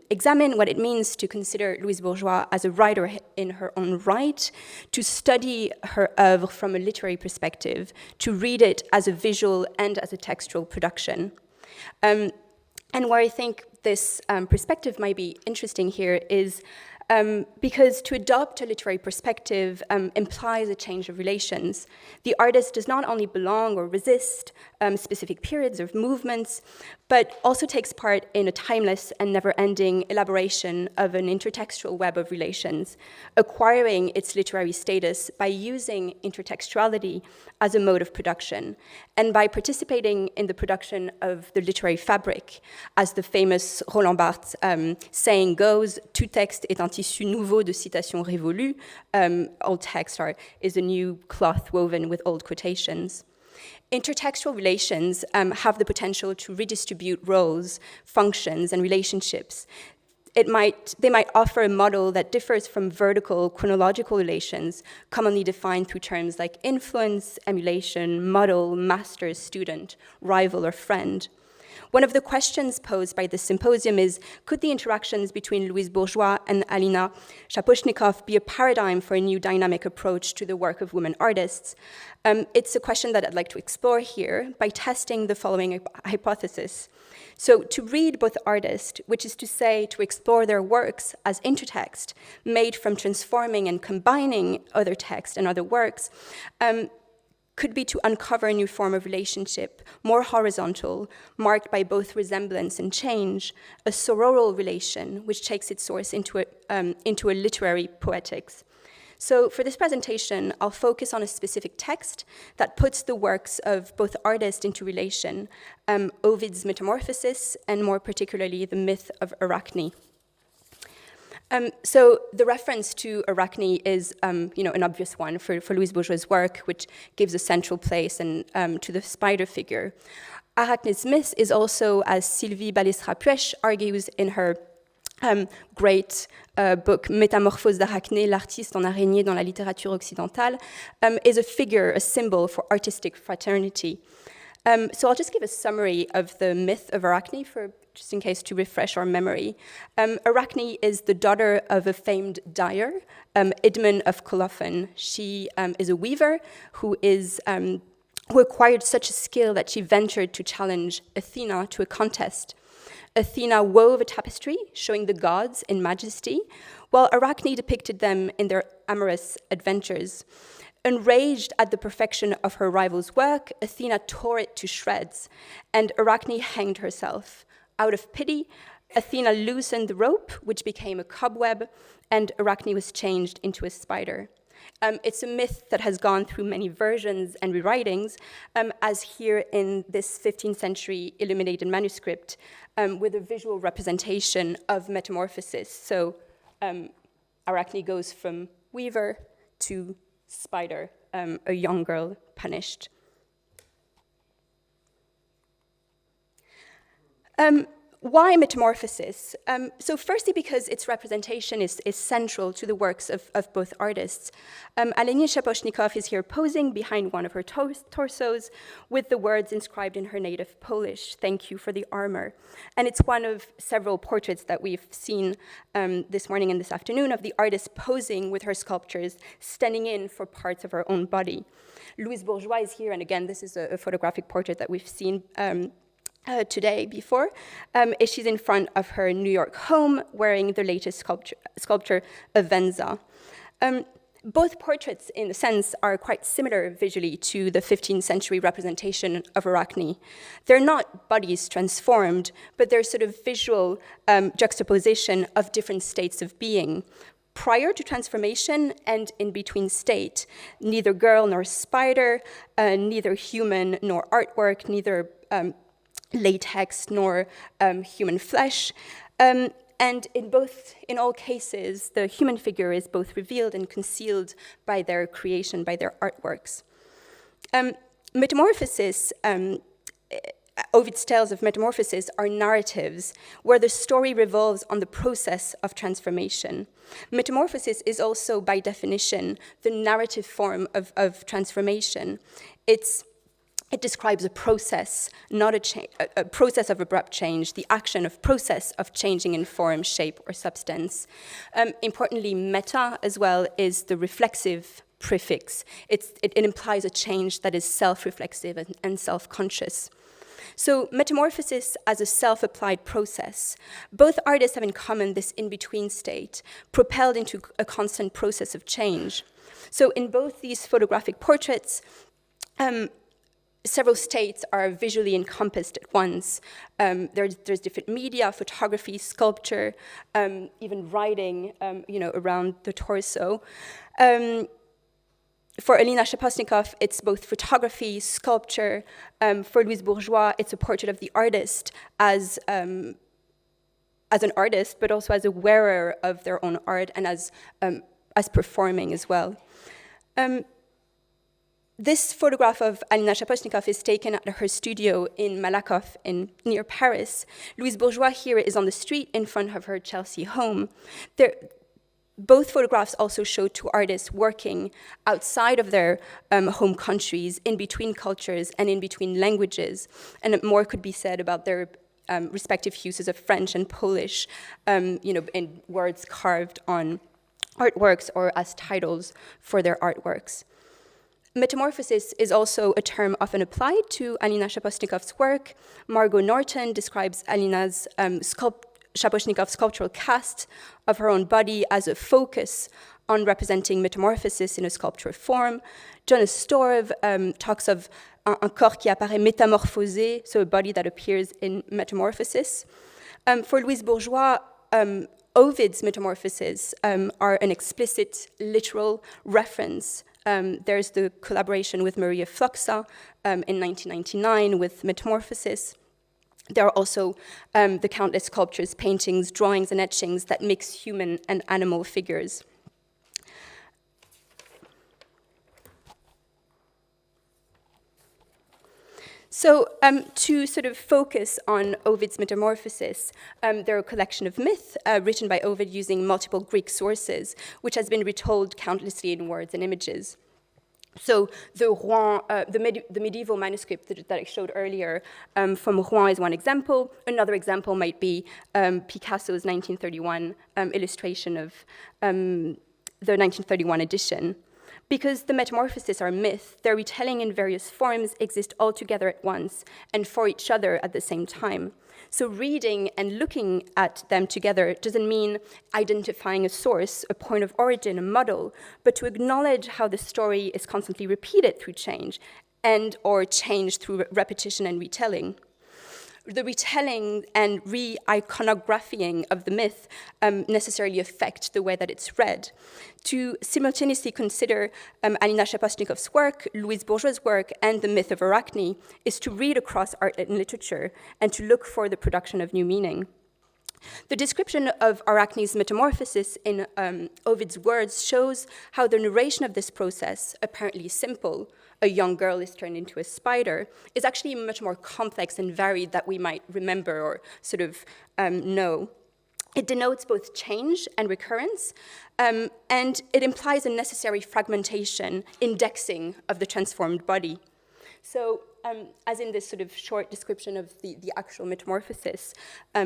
examine what it means to consider Louise Bourgeois as a writer in her own right, to study her oeuvre from a literary perspective, to read it as a visual and as a textual production. And where I think this perspective might be interesting here is because to adopt a literary perspective implies a change of relations. The artist does not only belong or resist specific periods or movements, but also takes part in a timeless and never-ending elaboration of an intertextual web of relations, acquiring its literary status by using intertextuality as a mode of production, and by participating in the production of the literary fabric. As the famous Roland Barthes saying goes, tout texte est un tissu nouveau de citations révolues. Old text is a new cloth woven with old quotations. Intertextual relations have the potential to redistribute roles, functions, and relationships. They might offer a model that differs from vertical chronological relations, commonly defined through terms like influence, emulation, model, master, student, rival, or friend.
One of the questions posed by this symposium is, could the interactions between Louise Bourgeois and Alina Shaposhnikov be a paradigm for a new dynamic approach to the work of women artists? It's a question that I'd like to explore here by testing the following hypothesis. So to read both artists, which is to say to explore their works as intertext, made from transforming and combining other texts and other works, could be to uncover a new form of relationship, more horizontal, marked by both resemblance and change, a sororal relation which takes its source into a literary poetics. So for this presentation, I'll focus on a specific text that puts the works of both artists into relation, Ovid's Metamorphosis, and more particularly the myth of Arachne. So the reference to Arachne is, an obvious one for Louise Bourgeois' work, which gives a central place to the spider figure. Arachne's myth is also, as Sylvie Balestra-Puech argues in her great book Métamorphose d'Arachne, l'artiste en araignée dans la littérature occidentale, is a figure, a symbol for artistic fraternity. So I'll just give a summary of the myth of Arachne just in case to refresh our memory. Arachne is the daughter of a famed dyer, Idmon of Colophon. She is a weaver who acquired such a skill that she ventured to challenge Athena to a contest. Athena wove a tapestry showing the gods in majesty, while Arachne depicted them in their amorous adventures. Enraged at the perfection of her rival's work, Athena tore it to shreds, and Arachne hanged herself. Out of pity, Athena loosened the rope, which became a cobweb, and Arachne was changed into a spider. It's a myth that has gone through many versions and rewritings, as here in this 15th century illuminated manuscript, with a visual representation of metamorphosis. So Arachne goes from weaver to spider, a young girl punished. Why metamorphosis? So firstly, because its representation is central to the works of both artists. Alina Shaposhnikov is here posing behind one of her torsos with the words inscribed in her native Polish, "Thank you for the armor." And it's one of several portraits that we've seen this morning and this afternoon of the artist posing with her sculptures, standing in for parts of her own body. Louise Bourgeois is here, and again, this is a photographic portrait that we've seen today before. She's in front of her New York home wearing the latest sculpture Avenza. Both portraits, in a sense, are quite similar visually to the 15th century representation of Arachne. They're not bodies transformed, but they're sort of visual juxtaposition of different states of being. Prior to transformation and in between state, neither girl nor spider, neither human nor artwork, neither latex nor human flesh. And in all cases, the human figure is both revealed and concealed by their creation, by their artworks. Metamorphosis, Ovid's tales of metamorphosis are narratives where the story revolves on the process of transformation. Metamorphosis is also, by definition, the narrative form of transformation. It describes a process, not a process of abrupt change, the action of process of changing in form, shape, or substance. Importantly, meta as well is the reflexive prefix. It implies a change that is self-reflexive and self-conscious. So metamorphosis as a self-applied process. Both artists have in common this in-between state, propelled into a constant process of change. So in both these photographic portraits, several states are visually encompassed at once. There's different media, photography, sculpture, even writing, around the torso. For Alina Shaposhnikov, it's both photography, sculpture. For Louise Bourgeois, it's a portrait of the artist as an artist, but also as a wearer of their own art and as performing as well. This photograph of Alina Shaposhnikov is taken at her studio in Malakoff near Paris. Louise Bourgeois here is on the street in front of her Chelsea home. Both photographs also show two artists working outside of their home countries, in between cultures and in between languages. And more could be said about their respective uses of French and Polish, in words carved on artworks or as titles for their artworks. Metamorphosis is also a term often applied to Alina Shaposhnikov's work. Margot Norton describes Alina's Shaposhnikov's sculptural cast of her own body as a focus on representing metamorphosis in a sculptural form. Jonas Storv talks of un corps qui apparaît métamorphosé, so a body that appears in metamorphosis. For Louise Bourgeois, Ovid's metamorphoses are an explicit, literal reference. There's the collaboration with Maria Floxa in 1999 with Metamorphosis. There are also the countless sculptures, paintings, drawings, and etchings that mix human and animal figures. So to sort of focus on Ovid's Metamorphosis, there are a collection of myths written by Ovid using multiple Greek sources, which has been retold countlessly in words and images. So the Rouen, the medieval manuscript that I showed earlier from Rouen is one example. Another example might be Picasso's 1931 illustration of the 1931 edition. Because the metamorphoses are myth, their retelling in various forms exist all together at once and for each other at the same time. So reading and looking at them together doesn't mean identifying a source, a point of origin, a model, but to acknowledge how the story is constantly repeated through change and or change through repetition and retelling. The retelling and re-iconographying of the myth necessarily affect the way that it's read. To simultaneously consider Alina Shaposhnikov's work, Louise Bourgeois' work, and the myth of Arachne is to read across art and literature and to look for the production of new meaning. The description of Arachne's metamorphosis in Ovid's words shows how the narration of this process, apparently simple, a young girl is turned into a spider, is actually much more complex and varied than we might remember or sort of know. It denotes both change and recurrence, and it implies a necessary fragmentation, indexing of the transformed body. So, as in this sort of short description of the actual metamorphosis,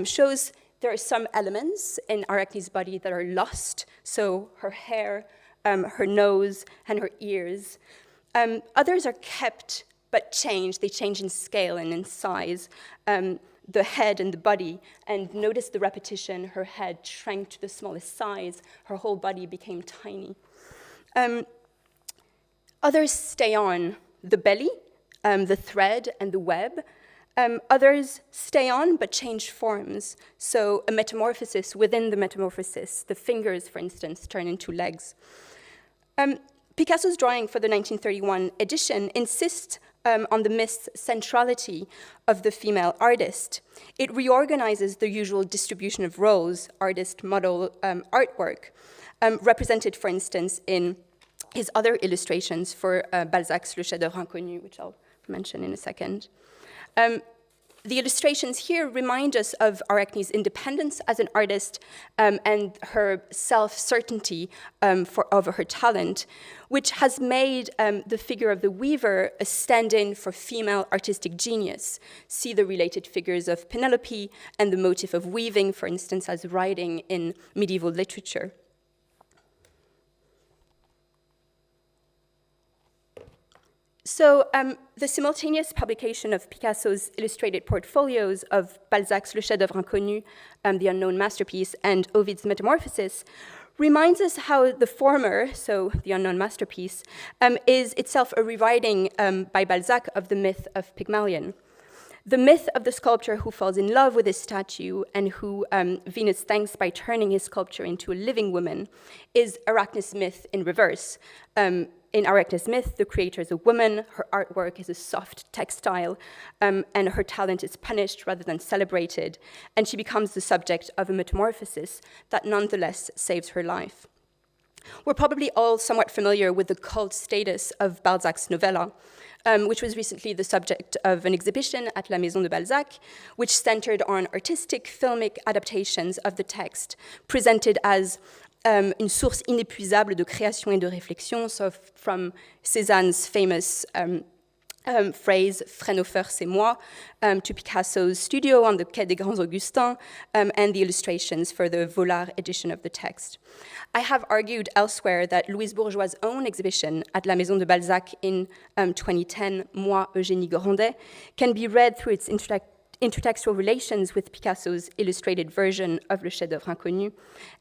shows there are some elements in Arachne's body that are lost, so her hair, her nose, and her ears. Others are kept but change. They change in scale and in size. The head and the body, and notice the repetition. Her head shrank to the smallest size. Her whole body became tiny. Others stay on the belly, the thread, and the web. Others stay on but change forms. So a metamorphosis within the metamorphosis. The fingers, for instance, turn into legs. Picasso's drawing for the 1931 edition insists on the myth's centrality of the female artist. It reorganizes the usual distribution of roles, artist, model, artwork, represented, for instance, in his other illustrations for Balzac's Le Chef-d'œuvre inconnu, which I'll mention in a second. The illustrations here remind us of Arachne's independence as an artist and her self-certainty over her talent, which has made the figure of the weaver a stand-in for female artistic genius. See the related figures of Penelope and the motif of weaving, for instance, as writing in medieval literature. So the simultaneous publication of Picasso's illustrated portfolios of Balzac's Le Chef-d'œuvre inconnu, the unknown masterpiece, and Ovid's Metamorphosis reminds us how the former, so the unknown masterpiece, is itself a rewriting by Balzac of the myth of Pygmalion. The myth of the sculptor who falls in love with his statue and who Venus thanks by turning his sculpture into a living woman is Arachne's myth in reverse. In Arachne's myth, the creator is a woman, her artwork is a soft textile, and her talent is punished rather than celebrated, and she becomes the subject of a metamorphosis that nonetheless saves her life. We're probably all somewhat familiar with the cult status of Balzac's novella, which was recently the subject of an exhibition at La Maison de Balzac, which centered on artistic filmic adaptations of the text, presented as une source inépuisable de création et de réflexion, so from Cézanne's famous phrase, Fraunhofer, c'est moi, to Picasso's studio on the Quai des Grands Augustins, and the illustrations for the Vollard edition of the text. I have argued elsewhere that Louise Bourgeois' own exhibition at la Maison de Balzac in 2010, Moi, Eugénie Grandet, can be read through its intertextual relations with Picasso's illustrated version of Le Chef-d'œuvre inconnu,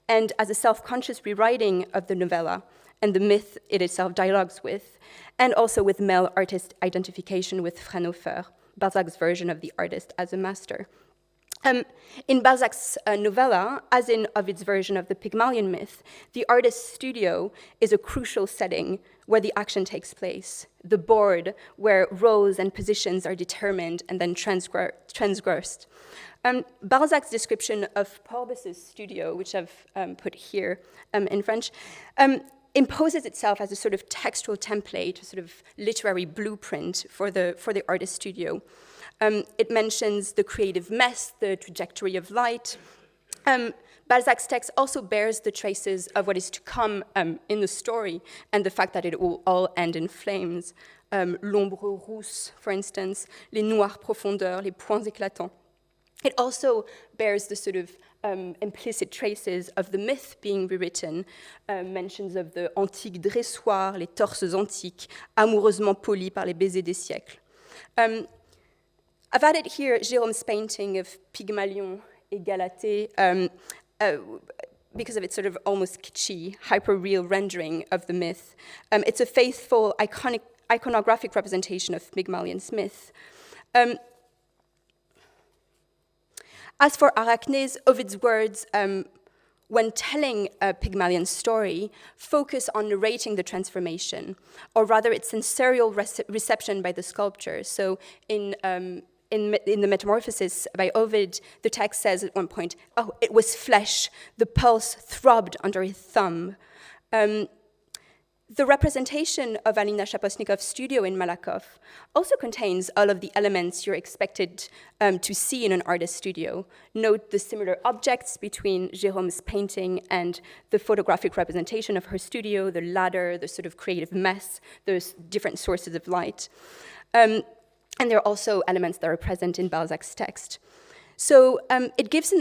and as a self-conscious rewriting of the novella and the myth it itself dialogues with, and also with male artist identification with Fraunhofer, Balzac's version of the artist as a master. In Balzac's novella, as in Ovid's version of the Pygmalion myth, the artist's studio is a crucial setting where the action takes place, the board where roles and positions are determined and then transgressed. Balzac's description of Paul Bess's studio, which I've put here in French, imposes itself as a sort of textual template, a sort of literary blueprint for the artist's studio. It mentions the creative mess, the trajectory of light. Balzac's text also bears the traces of what is to come in the story and the fact that it will all end in flames. L'ombre rousse, for instance, les noires profondeurs, les points éclatants. It also bears the sort of implicit traces of the myth being rewritten, mentions of the antique dressoir, les torses antiques, amoureusement polis par les baisers des siècles. I've added here Jérôme's painting of Pygmalion et Galatée because of its sort of almost kitschy, hyper-real rendering of the myth. It's a faithful, iconographic representation of Pygmalion's myth. As for Arachne's, Ovid's words, when telling Pygmalion's story, focus on narrating the transformation, or rather its sensorial reception by the sculptor. So in the Metamorphosis by Ovid, the text says at one point, oh, it was flesh, the pulse throbbed under his thumb. The representation of Alina Shaposhnikov's studio in Malakoff also contains all of the elements you're expected to see in an artist's studio. Note the similar objects between Jérôme's painting and the photographic representation of her studio, the ladder, the sort of creative mess, those different sources of light. And there are also elements that are present in Balzac's text. So it gives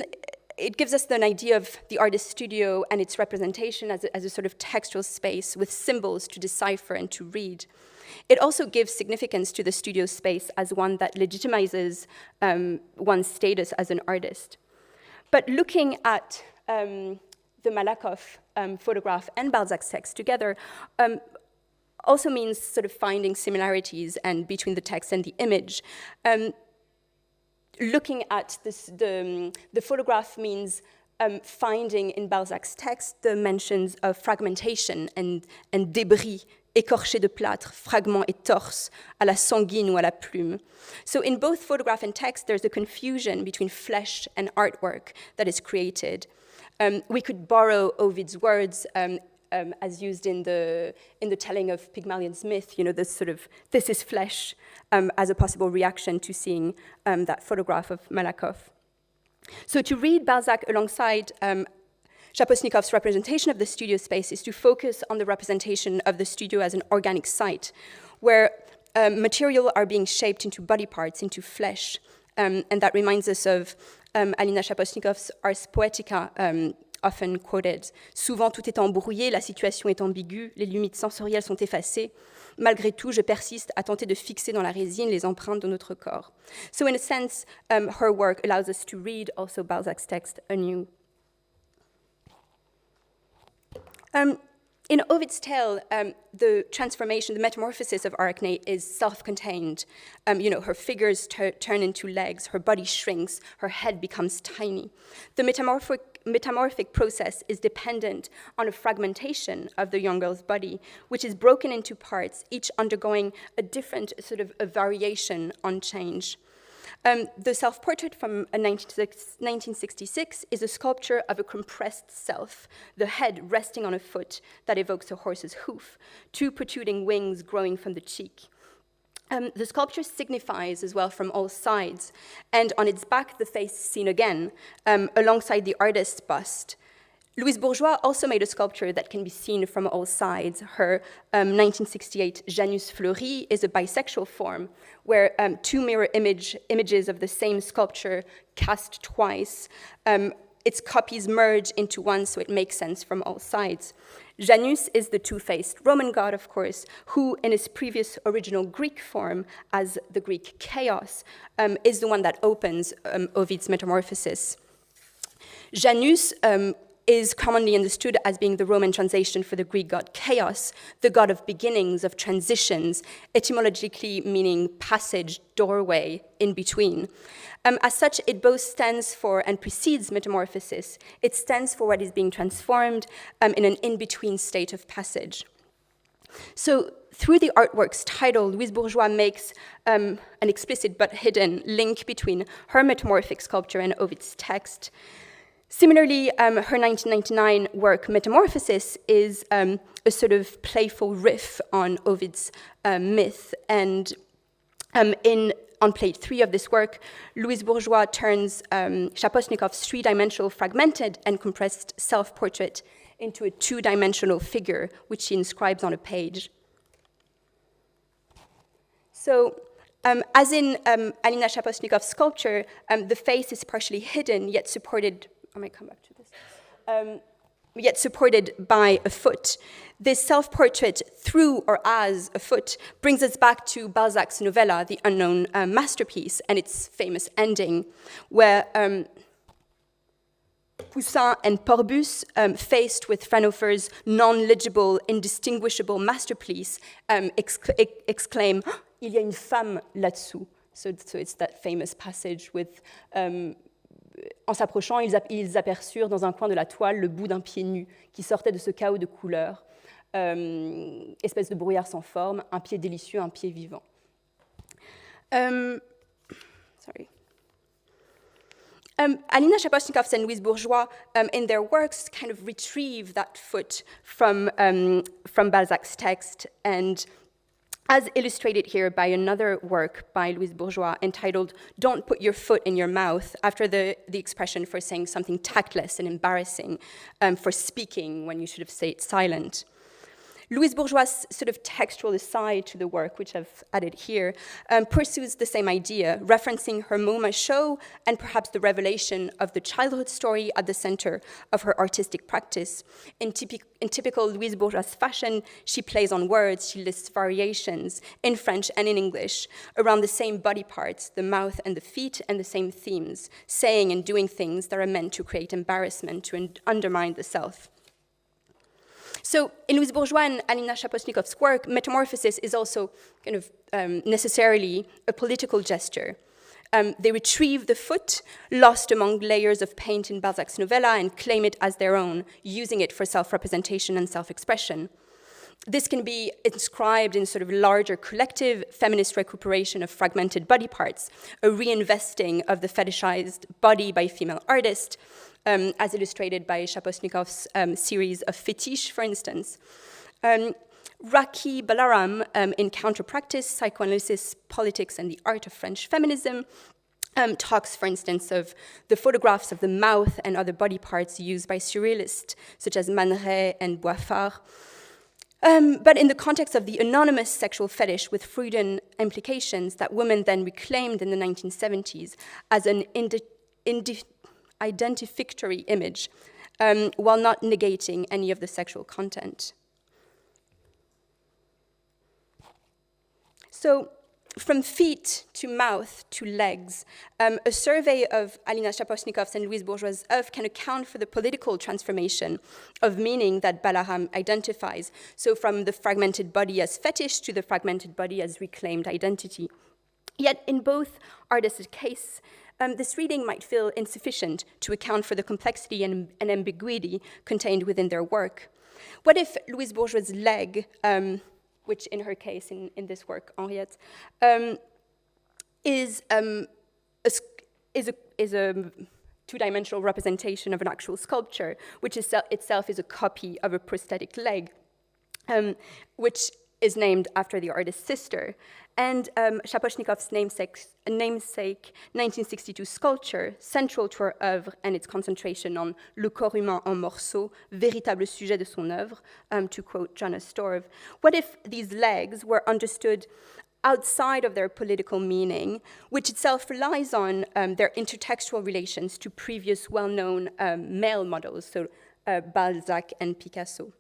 us an idea of the artist's studio and its representation as a sort of textual space with symbols to decipher and to read. It also gives significance to the studio space as one that legitimizes one's status as an artist. But looking at the Malakoff photograph and Balzac's text together also means sort of finding similarities and between the text and the image. Looking at the photograph means finding in Balzac's text the mentions of fragmentation and débris, écorché de plâtre, fragments et torse, à la sanguine ou à la plume. So in both photograph and text, there's a confusion between flesh and artwork that is created. We could borrow Ovid's words as used in the telling of Pygmalion's myth, you know, this is flesh, as a possible reaction to seeing that photograph of Malakoff. So to read Balzac alongside Shaposhnikov's representation of the studio space is to focus on the representation of the studio as an organic site, where material are being shaped into body parts, into flesh, and that reminds us of Alina Shaposhnikov's Ars Poetica, often quoted. Souvent tout est embrouillé, la situation est ambiguë, les limites sensorielles sont effacées. Malgré tout, je persiste à tenter de fixer dans la résine les empreintes de notre corps. So in a sense, her work allows us to read also Balzac's text anew. In Ovid's tale, the transformation, the metamorphosis of Arachne is self-contained. Her figures turn into legs, her body shrinks, her head becomes tiny. The metamorphic process is dependent on a fragmentation of the young girl's body, which is broken into parts, each undergoing a different sort of a variation on change. The self-portrait from 1966 is a sculpture of a compressed self, the head resting on a foot that evokes a horse's hoof, two protruding wings growing from the cheek. The sculpture signifies as well from all sides, and on its back the face is seen again, alongside the artist's bust. Louise Bourgeois also made a sculpture that can be seen from all sides. Her 1968 Janus Fleuri is a bisexual form where two mirror images of the same sculpture cast twice, its copies merge into one so it makes sense from all sides. Janus is the two-faced Roman god, of course, who in his previous original Greek form as the Greek Chaos is the one that opens Ovid's Metamorphosis. Janus is commonly understood as being the Roman translation for the Greek god Chaos, the god of beginnings, of transitions, etymologically meaning passage, doorway, in between. As such, it both stands for and precedes metamorphosis. It stands for what is being transformed in an in-between state of passage. So through the artwork's title, Louise Bourgeois makes an explicit but hidden link between her metamorphic sculpture and Ovid's text. Similarly, her 1999 work, Metamorphosis, is a sort of playful riff on Ovid's myth. And on plate 3 of this work, Louise Bourgeois turns Shaposnikov's three-dimensional fragmented and compressed self-portrait into a two-dimensional figure, which she inscribes on a page. So, as in Alina Shaposnikov's sculpture, the face is partially hidden, yet supported, I might come back to this, yet supported by a foot. This self-portrait, through or as a foot, brings us back to Balzac's novella, The Unknown Masterpiece, and its famous ending, where Poussin and Porbus, faced with Fraunhofer's non-legible, indistinguishable masterpiece, exclaim, "Il y a une femme là-dessous." So it's that famous passage with... En s'approchant, ils aperçurent dans un coin de la toile le bout d'un pied nu qui sortait de ce chaos de couleurs, espèce de brouillard sans forme, un pied délicieux, un pied vivant. Alina Shaposnikov and Louise Bourgeois, in their works, kind of retrieve that foot from Balzac's text, and as illustrated here by another work by Louise Bourgeois entitled "Don't Put Your Foot in Your Mouth," after the expression for saying something tactless and embarrassing, for speaking when you should have stayed silent. Louise Bourgeois' sort of textual aside to the work, which I've added here, pursues the same idea, referencing her MoMA show and perhaps the revelation of the childhood story at the center of her artistic practice. In typical Louise Bourgeois fashion, she plays on words, she lists variations in French and in English around the same body parts, the mouth and the feet, and the same themes, saying and doing things that are meant to create embarrassment, to undermine the self. So in Louise Bourgeois and Alina Shaposnikov's work, metamorphosis is also kind of necessarily a political gesture. They retrieve the foot lost among layers of paint in Balzac's novella and claim it as their own, using it for self-representation and self-expression. This can be inscribed in sort of larger collective feminist recuperation of fragmented body parts, a reinvesting of the fetishized body by female artists, as illustrated by Shaposnikov's series of Fetish, for instance. Rakhi Balaram, in Counterpractice, Psychoanalysis, Politics, and the Art of French Feminism, talks, for instance, of the photographs of the mouth and other body parts used by surrealists, such as Man Ray and Boiffard. But in the context of the anonymous sexual fetish with Freudian implications that women then reclaimed in the 1970s as an identificatory image, while not negating any of the sexual content. So, from feet to mouth to legs, a survey of Alina Shaposnikov's and Louise Bourgeois' oeuvre can account for the political transformation of meaning that Balaram identifies, so from the fragmented body as fetish to the fragmented body as reclaimed identity. Yet in both artists' case, this reading might feel insufficient to account for the complexity and ambiguity contained within their work. What if Louise Bourgeois' leg, which in her case, in this work, Henriette, is a two-dimensional representation of an actual sculpture, which itself is a copy of a prosthetic leg, which is named after the artist's sister. And Shaposhnikov's namesake 1962 sculpture, central to her œuvre and its concentration on le corps humain en morceaux, véritable sujet de son œuvre, to quote Jana Storv. What if these legs were understood outside of their political meaning, which itself relies on their intertextual relations to previous well-known male models, so Balzac and Picasso?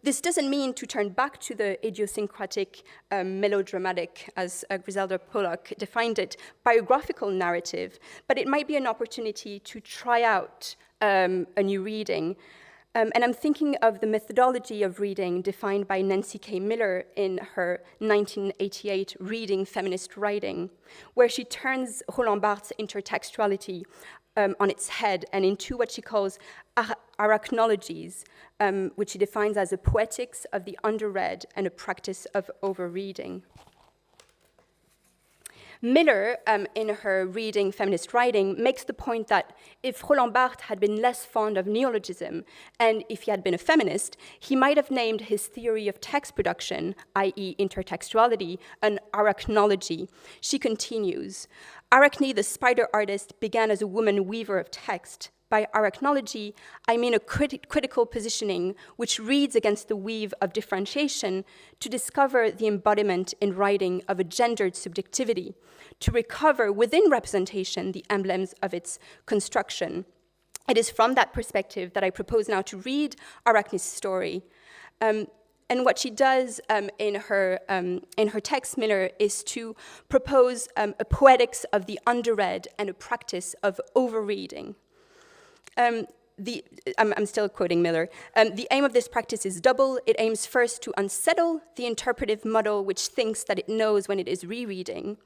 This doesn't mean to turn back to the idiosyncratic, melodramatic, as Griselda Pollock defined it, biographical narrative, but it might be an opportunity to try out a new reading. And I'm thinking of the methodology of reading defined by Nancy K. Miller in her 1988 Reading Feminist Writing, where she turns Roland Barthes' intertextuality on its head and into what she calls arachnologies, which she defines as a poetics of the underread and a practice of overreading. Miller, in her Reading Feminist Writing, makes the point that if Roland Barthes had been less fond of neologism, and if he had been a feminist, he might have named his theory of text production, i.e. intertextuality, an arachnology. She continues, Arachne, the spider artist, began as a woman weaver of text. By arachnology, I mean a critical positioning which reads against the weave of differentiation to discover the embodiment in writing of a gendered subjectivity, to recover within representation the emblems of its construction. It is from that perspective that I propose now to read Arachne's story. And what she does in her text, Miller, is to propose a poetics of the underread and a practice of overreading. I'm still quoting Miller. The aim of this practice is double. It aims first to unsettle the interpretive muddle which thinks that it knows when it is rereading.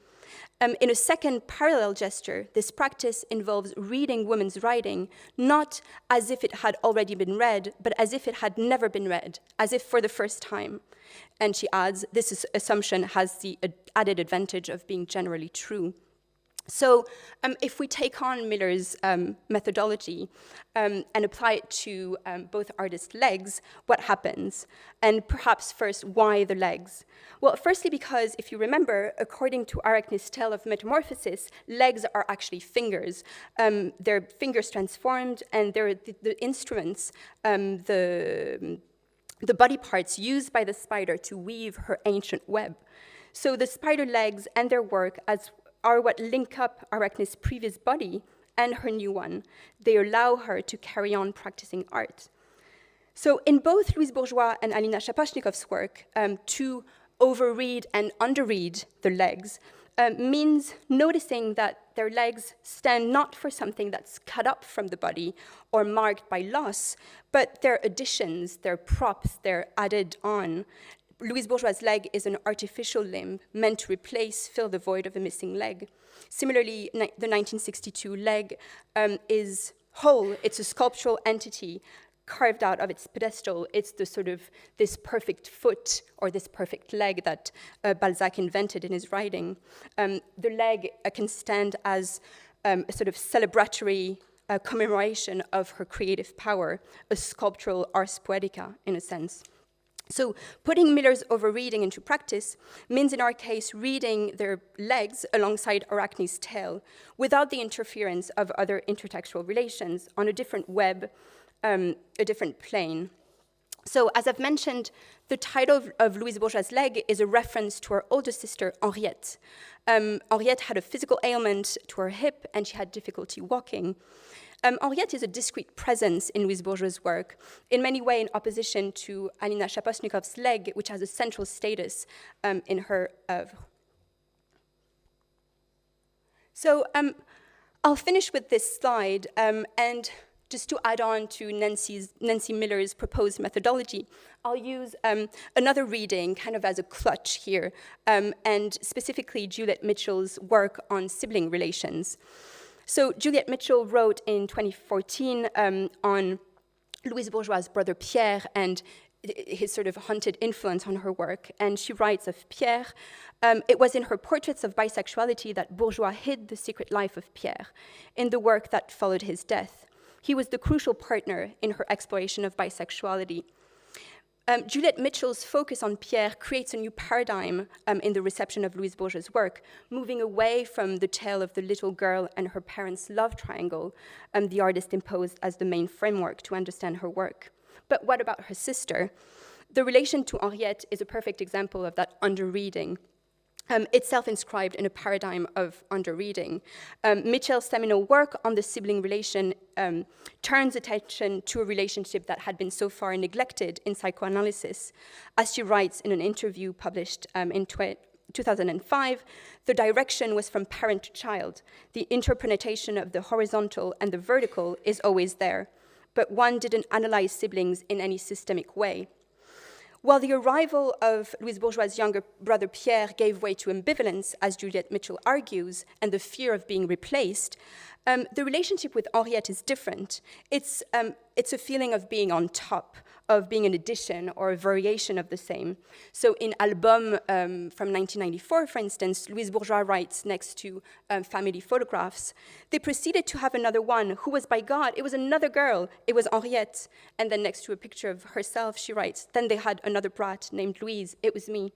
In a second parallel gesture, this practice involves reading women's writing, not as if it had already been read, but as if it had never been read, as if for the first time. And she adds, this assumption has the added advantage of being generally true. So if we take on Miller's methodology and apply it to both artists' legs, what happens? And perhaps first, why the legs? Well, firstly, because if you remember, according to Arachne's tale of metamorphosis, legs are actually fingers. They're fingers transformed, and they're the instruments, the body parts used by the spider to weave her ancient web. So the spider legs and their work are what link up Arachne's previous body and her new one. They allow her to carry on practicing art. So in both Louise Bourgeois and Alina Shaposhnikov's work, to overread and underread the legs means noticing that their legs stand not for something that's cut up from the body or marked by loss, but they're additions, they're props, they're added on. Louise Bourgeois' leg is an artificial limb meant to fill the void of a missing leg. Similarly, the 1962 leg is whole. It's a sculptural entity carved out of its pedestal. It's the sort of this perfect foot or this perfect leg that Balzac invented in his writing. The leg can stand as a sort of celebratory commemoration of her creative power, a sculptural ars poetica in a sense. So putting Miller's overreading into practice means, in our case, reading their legs alongside Arachne's tale without the interference of other intertextual relations on a different web, a different plane. So as I've mentioned, the title of Louise Bourgeois' leg is a reference to her older sister, Henriette. Henriette had a physical ailment to her hip, and she had difficulty walking. Henriette is a discrete presence in Louise Bourgeois' work, in many ways in opposition to Alina Shaposhnikov's leg, which has a central status in her oeuvre. So I'll finish with this slide, and just to add on to Nancy Miller's proposed methodology, I'll use another reading kind of as a clutch here, and specifically Juliet Mitchell's work on sibling relations. So Juliet Mitchell wrote in 2014 on Louise Bourgeois' brother Pierre and his sort of hunted influence on her work. And she writes of Pierre, it was in her portraits of bisexuality that Bourgeois hid the secret life of Pierre in the work that followed his death. He was the crucial partner in her exploration of bisexuality. Juliette Mitchell's focus on Pierre creates a new paradigm in the reception of Louise Bourgeois' work, moving away from the tale of the little girl and her parents' love triangle the artist imposed as the main framework to understand her work. But what about her sister? The relation to Henriette is a perfect example of that underreading. It's self-inscribed in a paradigm of underreading. Mitchell's seminal work on the sibling relation turns attention to a relationship that had been so far neglected in psychoanalysis. As she writes in an interview published in 2005, the direction was from parent to child. The interpretation of the horizontal and the vertical is always there, but one didn't analyze siblings in any systemic way. While the arrival of Louise Bourgeois' younger brother Pierre gave way to ambivalence, as Juliette Mitchell argues, and the fear of being replaced, the relationship with Henriette is different. It's a feeling of being on top, of being an addition or a variation of the same. So in Album from 1994, for instance, Louise Bourgeois writes next to family photographs, they proceeded to have another one who was by God. It was another girl. It was Henriette. And then next to a picture of herself, she writes, then they had another brat named Louise. It was me.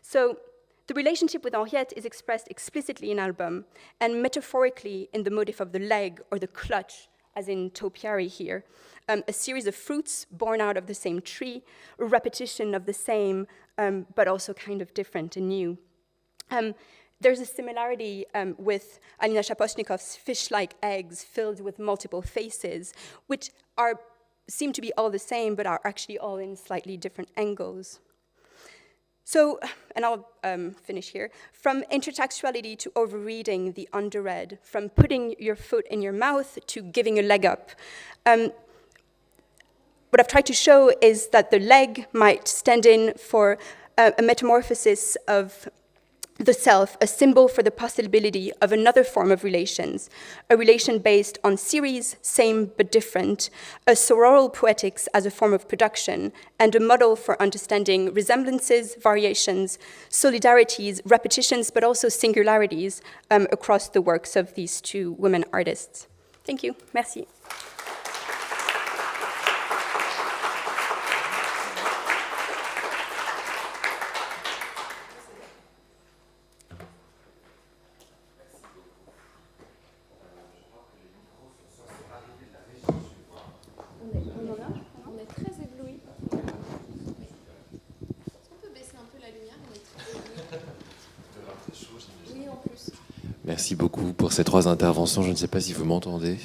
So the relationship with Henriette is expressed explicitly in Album and metaphorically in the motif of the leg or the clutch, as in Topiary here, a series of fruits born out of the same tree, a repetition of the same, but also kind of different and new. There's a similarity with Alina Shaposhnikov's fish-like eggs filled with multiple faces, which seem to be all the same, but are actually all in slightly different angles. So, and I'll finish here, from intertextuality to overreading the underread, from putting your foot in your mouth to giving a leg up. What I've tried to show is that the leg might stand in for a metamorphosis of the self, a symbol for the possibility of another form of relations, a relation based on series, same but different, a sororal poetics as a form of production, and a model for understanding resemblances, variations, solidarities, repetitions, but also singularities across the works of these two women artists. Thank you. Merci.
Merci beaucoup pour ces trois interventions. Je ne sais pas si vous m'entendez.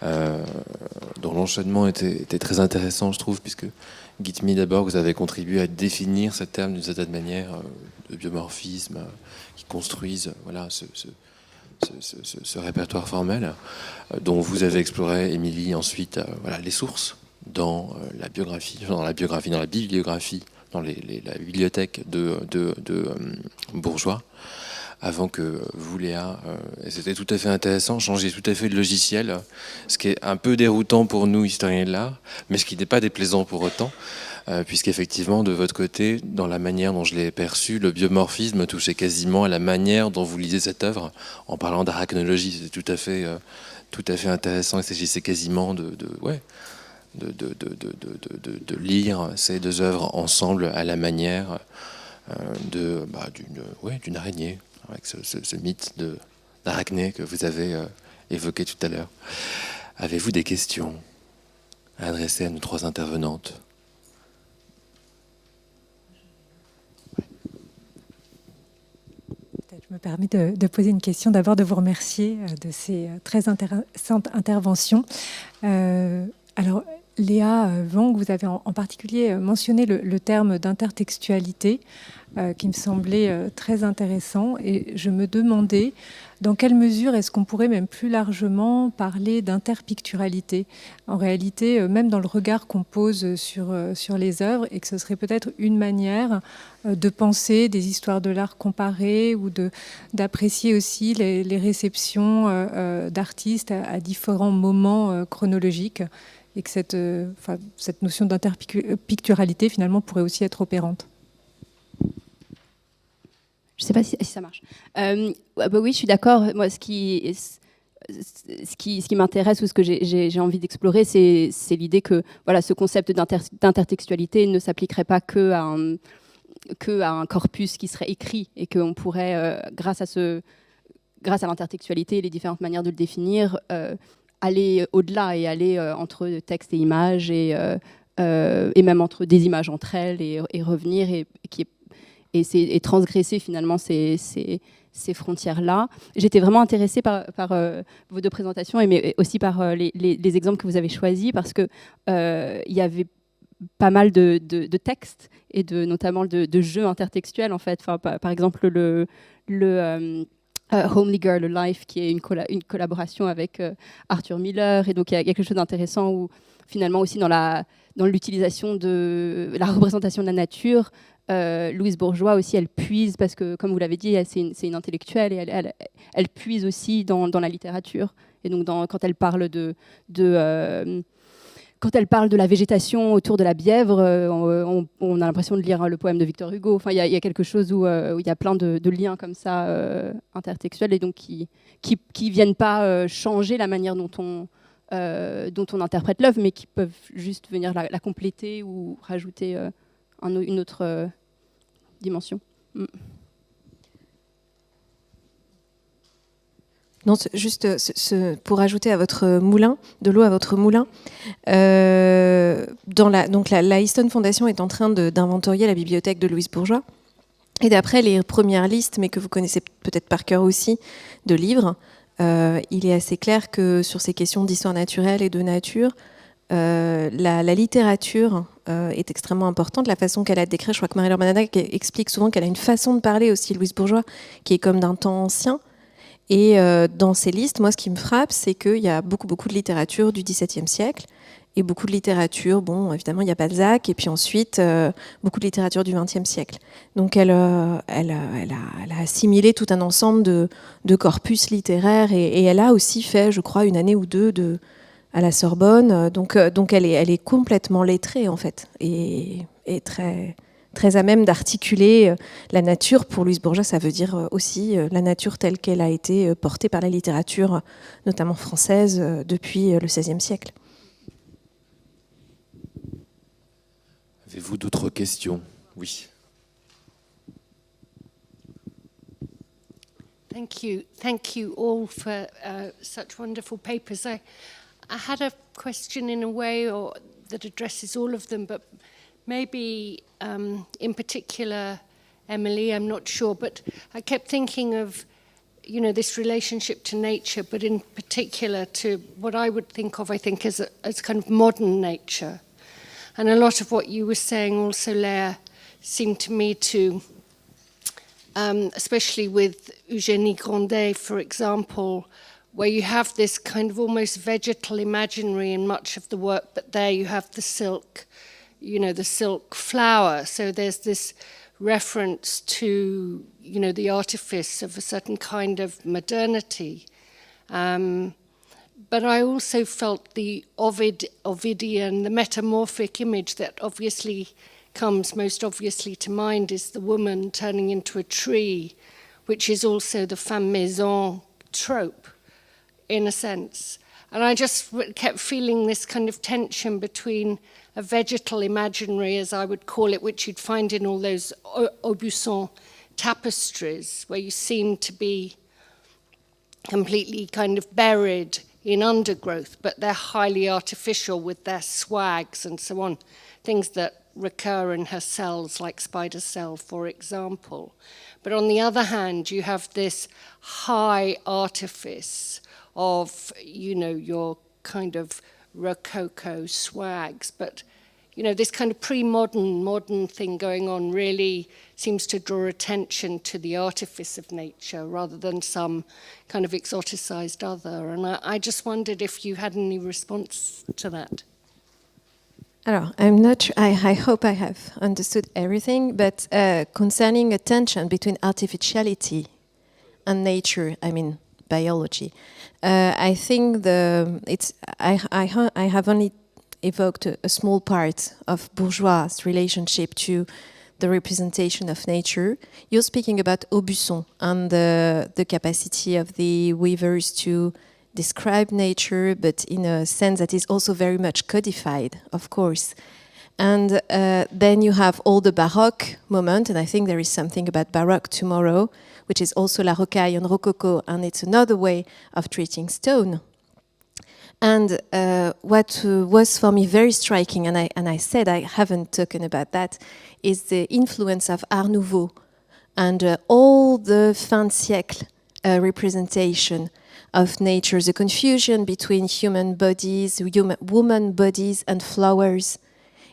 Dont l'enchaînement était très intéressant, je trouve, puisque Guitmi, d'abord, vous avez contribué à définir ce terme d'une certaine manière de biomorphisme qui construise voilà, ce répertoire formel, dont vous avez exploré, Émilie, ensuite voilà, les sources dans la bibliographie, dans la bibliothèque de Bourgeois, avant que vous, Léa, et c'était tout à fait intéressant, changer tout à fait de logiciel, ce qui est un peu déroutant pour nous, historiens de l'art, mais ce qui n'est pas déplaisant pour autant, puisqu'effectivement, de votre côté, dans la manière dont je l'ai perçu, le biomorphisme touchait quasiment à la manière dont vous lisez cette œuvre, en parlant d'arachnologie. C'était tout à fait intéressant, il s'agissait quasiment de lire ces deux œuvres ensemble à la manière d'une araignée, avec ce mythe d'arachné que vous avez évoqué tout à l'heure. Avez-vous des questions à adresser à nos trois intervenantes ?
Je me permets de poser une question, d'abord de vous remercier de ces très intéressantes interventions. Alors, Léa Wang, vous avez en particulier mentionné le terme d'intertextualité qui me semblait très intéressant, et je me demandais dans quelle mesure est-ce qu'on pourrait même plus largement parler d'interpicturalité, en réalité, même dans le regard qu'on pose sur les œuvres, et que ce serait peut-être une manière de penser des histoires de l'art comparées ou d'apprécier aussi les réceptions d'artistes à différents moments chronologiques, et que cette notion d'interpicturalité, finalement, pourrait aussi être opérante.
Je ne sais pas si ça marche. Oui, je suis d'accord. Moi, ce qui m'intéresse ou ce que j'ai envie d'explorer, c'est l'idée que voilà, ce concept d'intertextualité ne s'appliquerait pas que à un corpus qui serait écrit et qu'on pourrait, grâce à l'intertextualité et les différentes manières de le définir, aller au-delà et aller entre texte et images et même entre des images entre elles et revenir et transgresser finalement ces frontières-là. J'étais vraiment intéressée par vos deux présentations mais aussi par les exemples que vous avez choisis parce que il y avait pas mal de textes et notamment de jeux intertextuels en fait. Enfin, par exemple le Homely Girl Life qui est une collaboration avec Arthur Miller et donc il y a quelque chose d'intéressant où finalement aussi dans l'utilisation de la représentation de la nature, Louise Bourgeois aussi elle puise parce que comme vous l'avez dit c'est une intellectuelle et elle puise aussi dans la littérature et donc quand elle parle quand elle parle de la végétation autour de la Bièvre, on a l'impression de lire le poème de Victor Hugo. Enfin, il y a quelque chose où il y a plein de liens comme ça intertextuels et donc qui viennent pas changer la manière dont on interprète l'œuvre, mais qui peuvent juste venir la compléter ou rajouter une autre dimension.
Non, juste pour ajouter à votre moulin, de l'eau à votre moulin, donc la Easton Foundation est en train d'inventorier la bibliothèque de Louise Bourgeois. Et d'après les premières listes, mais que vous connaissez peut-être par cœur aussi, de livres, il est assez clair que sur ces questions d'histoire naturelle et de nature, la littérature est extrêmement importante. La façon qu'elle a décrit, je crois que Marie-Laure Bernadac explique souvent qu'elle a une façon de parler aussi, Louise Bourgeois, qui est comme d'un temps ancien. Et dans ces listes, moi, ce qui me frappe, c'est qu'il y a beaucoup de littérature du XVIIe siècle et beaucoup de littérature, bon, évidemment, il y a Balzac, et puis ensuite, beaucoup de littérature du XXe siècle. Donc, elle a assimilé tout un ensemble de corpus littéraires et elle a aussi fait, je crois, une année ou deux à la Sorbonne. Donc elle est complètement lettrée, en fait, et très à même d'articuler la nature. Pour Louise Bourgeois, ça veut dire aussi la nature telle qu'elle a été portée par la littérature, notamment française, depuis le XVIe siècle.
Avez-vous d'autres questions? Oui.
Thank you all for such wonderful papers. I had a question in a way that addresses all of them, but maybe in particular, Emily, I'm not sure, but I kept thinking of, this relationship to nature, but in particular to what I would think of, as kind of modern nature. And a lot of what you were saying also, Léa, seemed to me to, especially with Eugénie Grandet, for example, where you have this kind of almost vegetal imaginary in much of the work, but there you have the silk, the silk flower. So there's this reference to, the artifice of a certain kind of modernity. But I also felt the Ovidian, the metamorphic image that obviously comes most obviously to mind is the woman turning into a tree, which is also the femme maison trope, in a sense. And I just kept feeling this kind of tension between a vegetal imaginary, as I would call it, which you'd find in all those Aubusson tapestries, where you seem to be completely kind of buried in undergrowth, but they're highly artificial with their swags and so on, things that recur in her cells, like Spider Cell, for example. But on the other hand, you have this high artifice of, your kind of Rococo swags, but, this kind of modern thing going on really seems to draw attention to the artifice of nature rather than some kind of exoticized other. And I just wondered if you had any response to that.
Alors, I'm not sure, I hope I have understood everything, but concerning a tension between artificiality and nature, I mean biology, I think I have only evoked a small part of Bourgeois' relationship to the representation of nature. You're speaking about Aubusson and the capacity of the weavers to describe nature, but in a sense that is also very much codified, of course. And then you have all the Baroque moment, and I think there is something about Baroque tomorrow, which is also La Rocaille and Rococo, and it's another way of treating stone. And what was for me very striking, and I said I haven't talked about that, is the influence of Art Nouveau and all the fin de siècle representation of nature, the confusion between human bodies, woman bodies, and flowers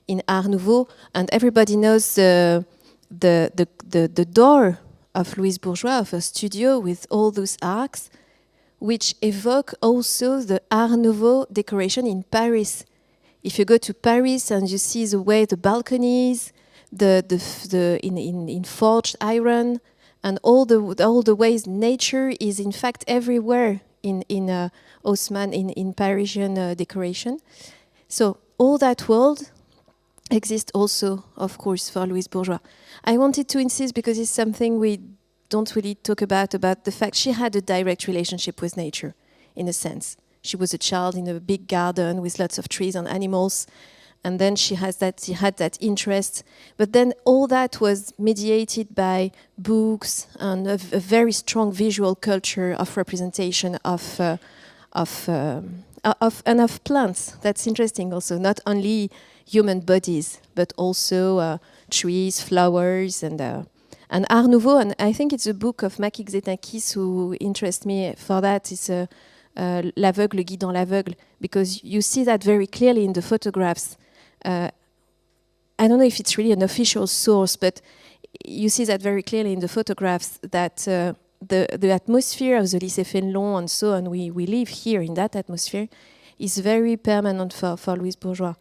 in Art Nouveau. And everybody knows the door of Louise Bourgeois, of her studio, with all those arcs, which evoke also the Art Nouveau decoration in Paris. If you go to Paris and you see the way the balconies, in forged iron, and all the ways nature is in fact everywhere in Haussmann, in Parisian decoration. So all that world exists also, of course, for Louise Bourgeois. I wanted to insist because it's something we don't really talk about the fact she had a direct relationship with nature, in a sense. She was a child in a big garden with lots of trees and animals, and then she had that interest. But then all that was mediated by books and a very strong visual culture of representation of plants. That's interesting also, not only human bodies, but also trees, flowers, and Art Nouveau. And I think it's a book of Maki Xenakis who interests me for that. It's L'aveugle guidant l'aveugle, because you see that very clearly in the photographs. I don't know if it's really an official source, but you see that very clearly in the photographs that the atmosphere of the Lycée Fénelon and so on, we live here in that atmosphere, is very permanent for Louise Bourgeois.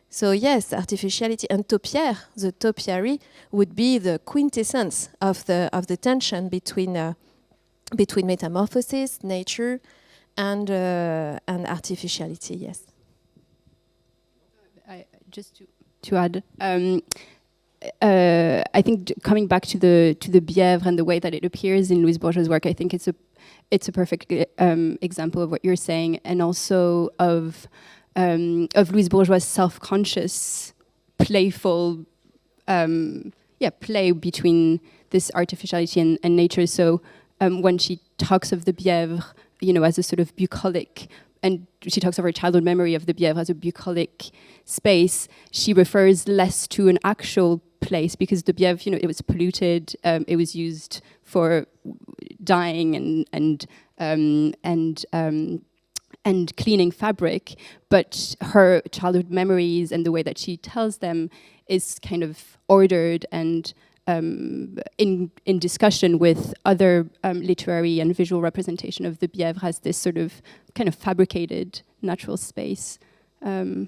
So yes, artificiality and taupière, the topiary, would be the quintessence of the tension between metamorphosis, nature, and artificiality. Yes.
Just to add, I think coming back to the Bièvre and the way that it appears in Louise Bourgeois' work, I think it's a perfect example of what you're saying, and also of Louise Bourgeois' self-conscious, playful, play between this artificiality and nature. So when she talks of the Bièvre, as a sort of bucolic, and she talks of her childhood memory of the Bièvre as a bucolic space, she refers less to an actual place, because the Bièvre, it was polluted, it was used for dyeing and cleaning fabric, but her childhood memories and the way that she tells them is kind of ordered and in discussion with other literary and visual representation of the Bièvre as this sort of kind of fabricated natural space. And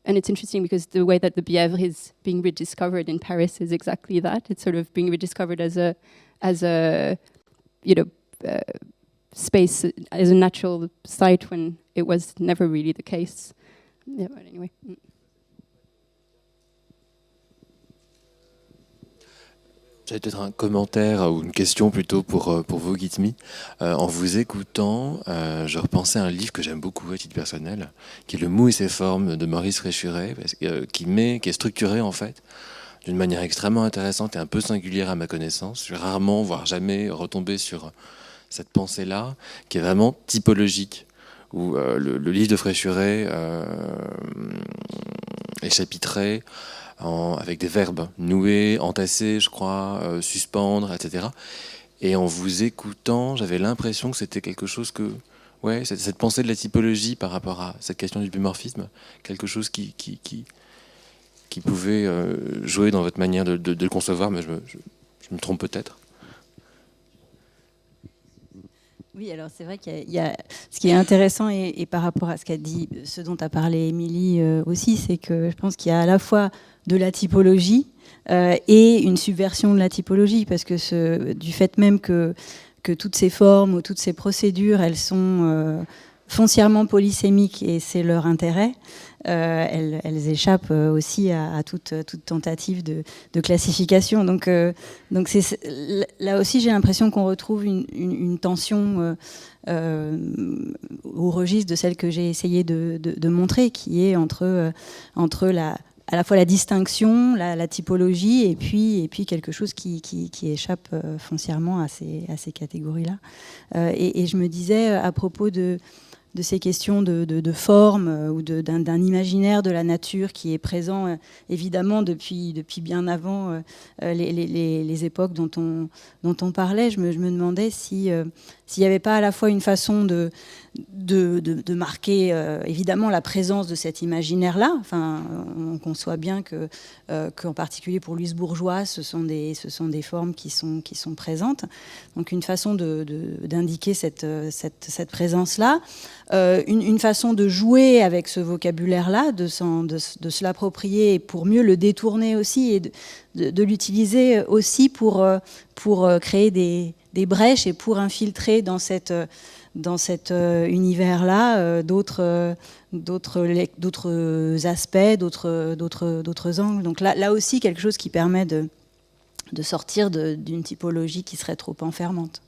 it's interesting because the way that the Bièvre is being rediscovered in Paris is exactly that. It's sort of being rediscovered as a space, as a natural site, when it was never really the case. Yeah, but anyway.
J'avais peut-être un commentaire ou une question plutôt pour vous, Guitmi. En vous écoutant, je repensais à un livre que j'aime beaucoup à titre personnel, qui est Le Mou et ses formes de Maurice Réchuret, qui est structuré en fait d'une manière extrêmement intéressante et un peu singulière à ma connaissance. Je suis rarement, voire jamais retombé sur cette pensée-là, qui est vraiment typologique, où le livre de Fréchuret est chapitré avec des verbes, nouer, entasser, je crois, suspendre, etc. Et en vous écoutant, j'avais l'impression que c'était quelque chose que... Ouais, cette pensée de la typologie par rapport à cette question du bimorphisme, quelque chose qui pouvait jouer dans votre manière de le concevoir, mais je me trompe peut-être.
Oui, alors c'est vrai qu'il y a ce qui est intéressant et par rapport à ce qu'a dit, ce dont a parlé Émilie aussi, c'est que je pense qu'il y a à la fois de la typologie et une subversion de la typologie, parce que du fait même que toutes ces formes ou toutes ces procédures, elles sont foncièrement polysémiques, et c'est leur intérêt. Elles échappent aussi à toute tentative de classification. Donc là aussi, j'ai l'impression qu'on retrouve une tension au registre de celle que j'ai essayé de montrer, qui est entre à la fois la distinction, la typologie, et puis quelque chose qui échappe foncièrement à ces catégories-là. Et je me disais, à propos de ces questions de forme ou d'un imaginaire de la nature qui est présent évidemment depuis bien avant les époques dont on parlait, je me demandais s'il n'y avait pas à la fois une façon de marquer évidemment la présence de cet imaginaire-là. Enfin, on conçoit bien qu'en particulier pour Louise Bourgeois, ce sont des formes qui sont présentes. Donc une façon d'indiquer cette présence-là. Une façon de jouer avec ce vocabulaire-là, de se l'approprier pour mieux le détourner aussi, et de l'utiliser aussi pour créer des brèches et pour infiltrer dans cet univers-là d'autres aspects, d'autres angles. Donc là aussi, quelque chose qui permet de sortir d'une typologie qui serait trop enfermante.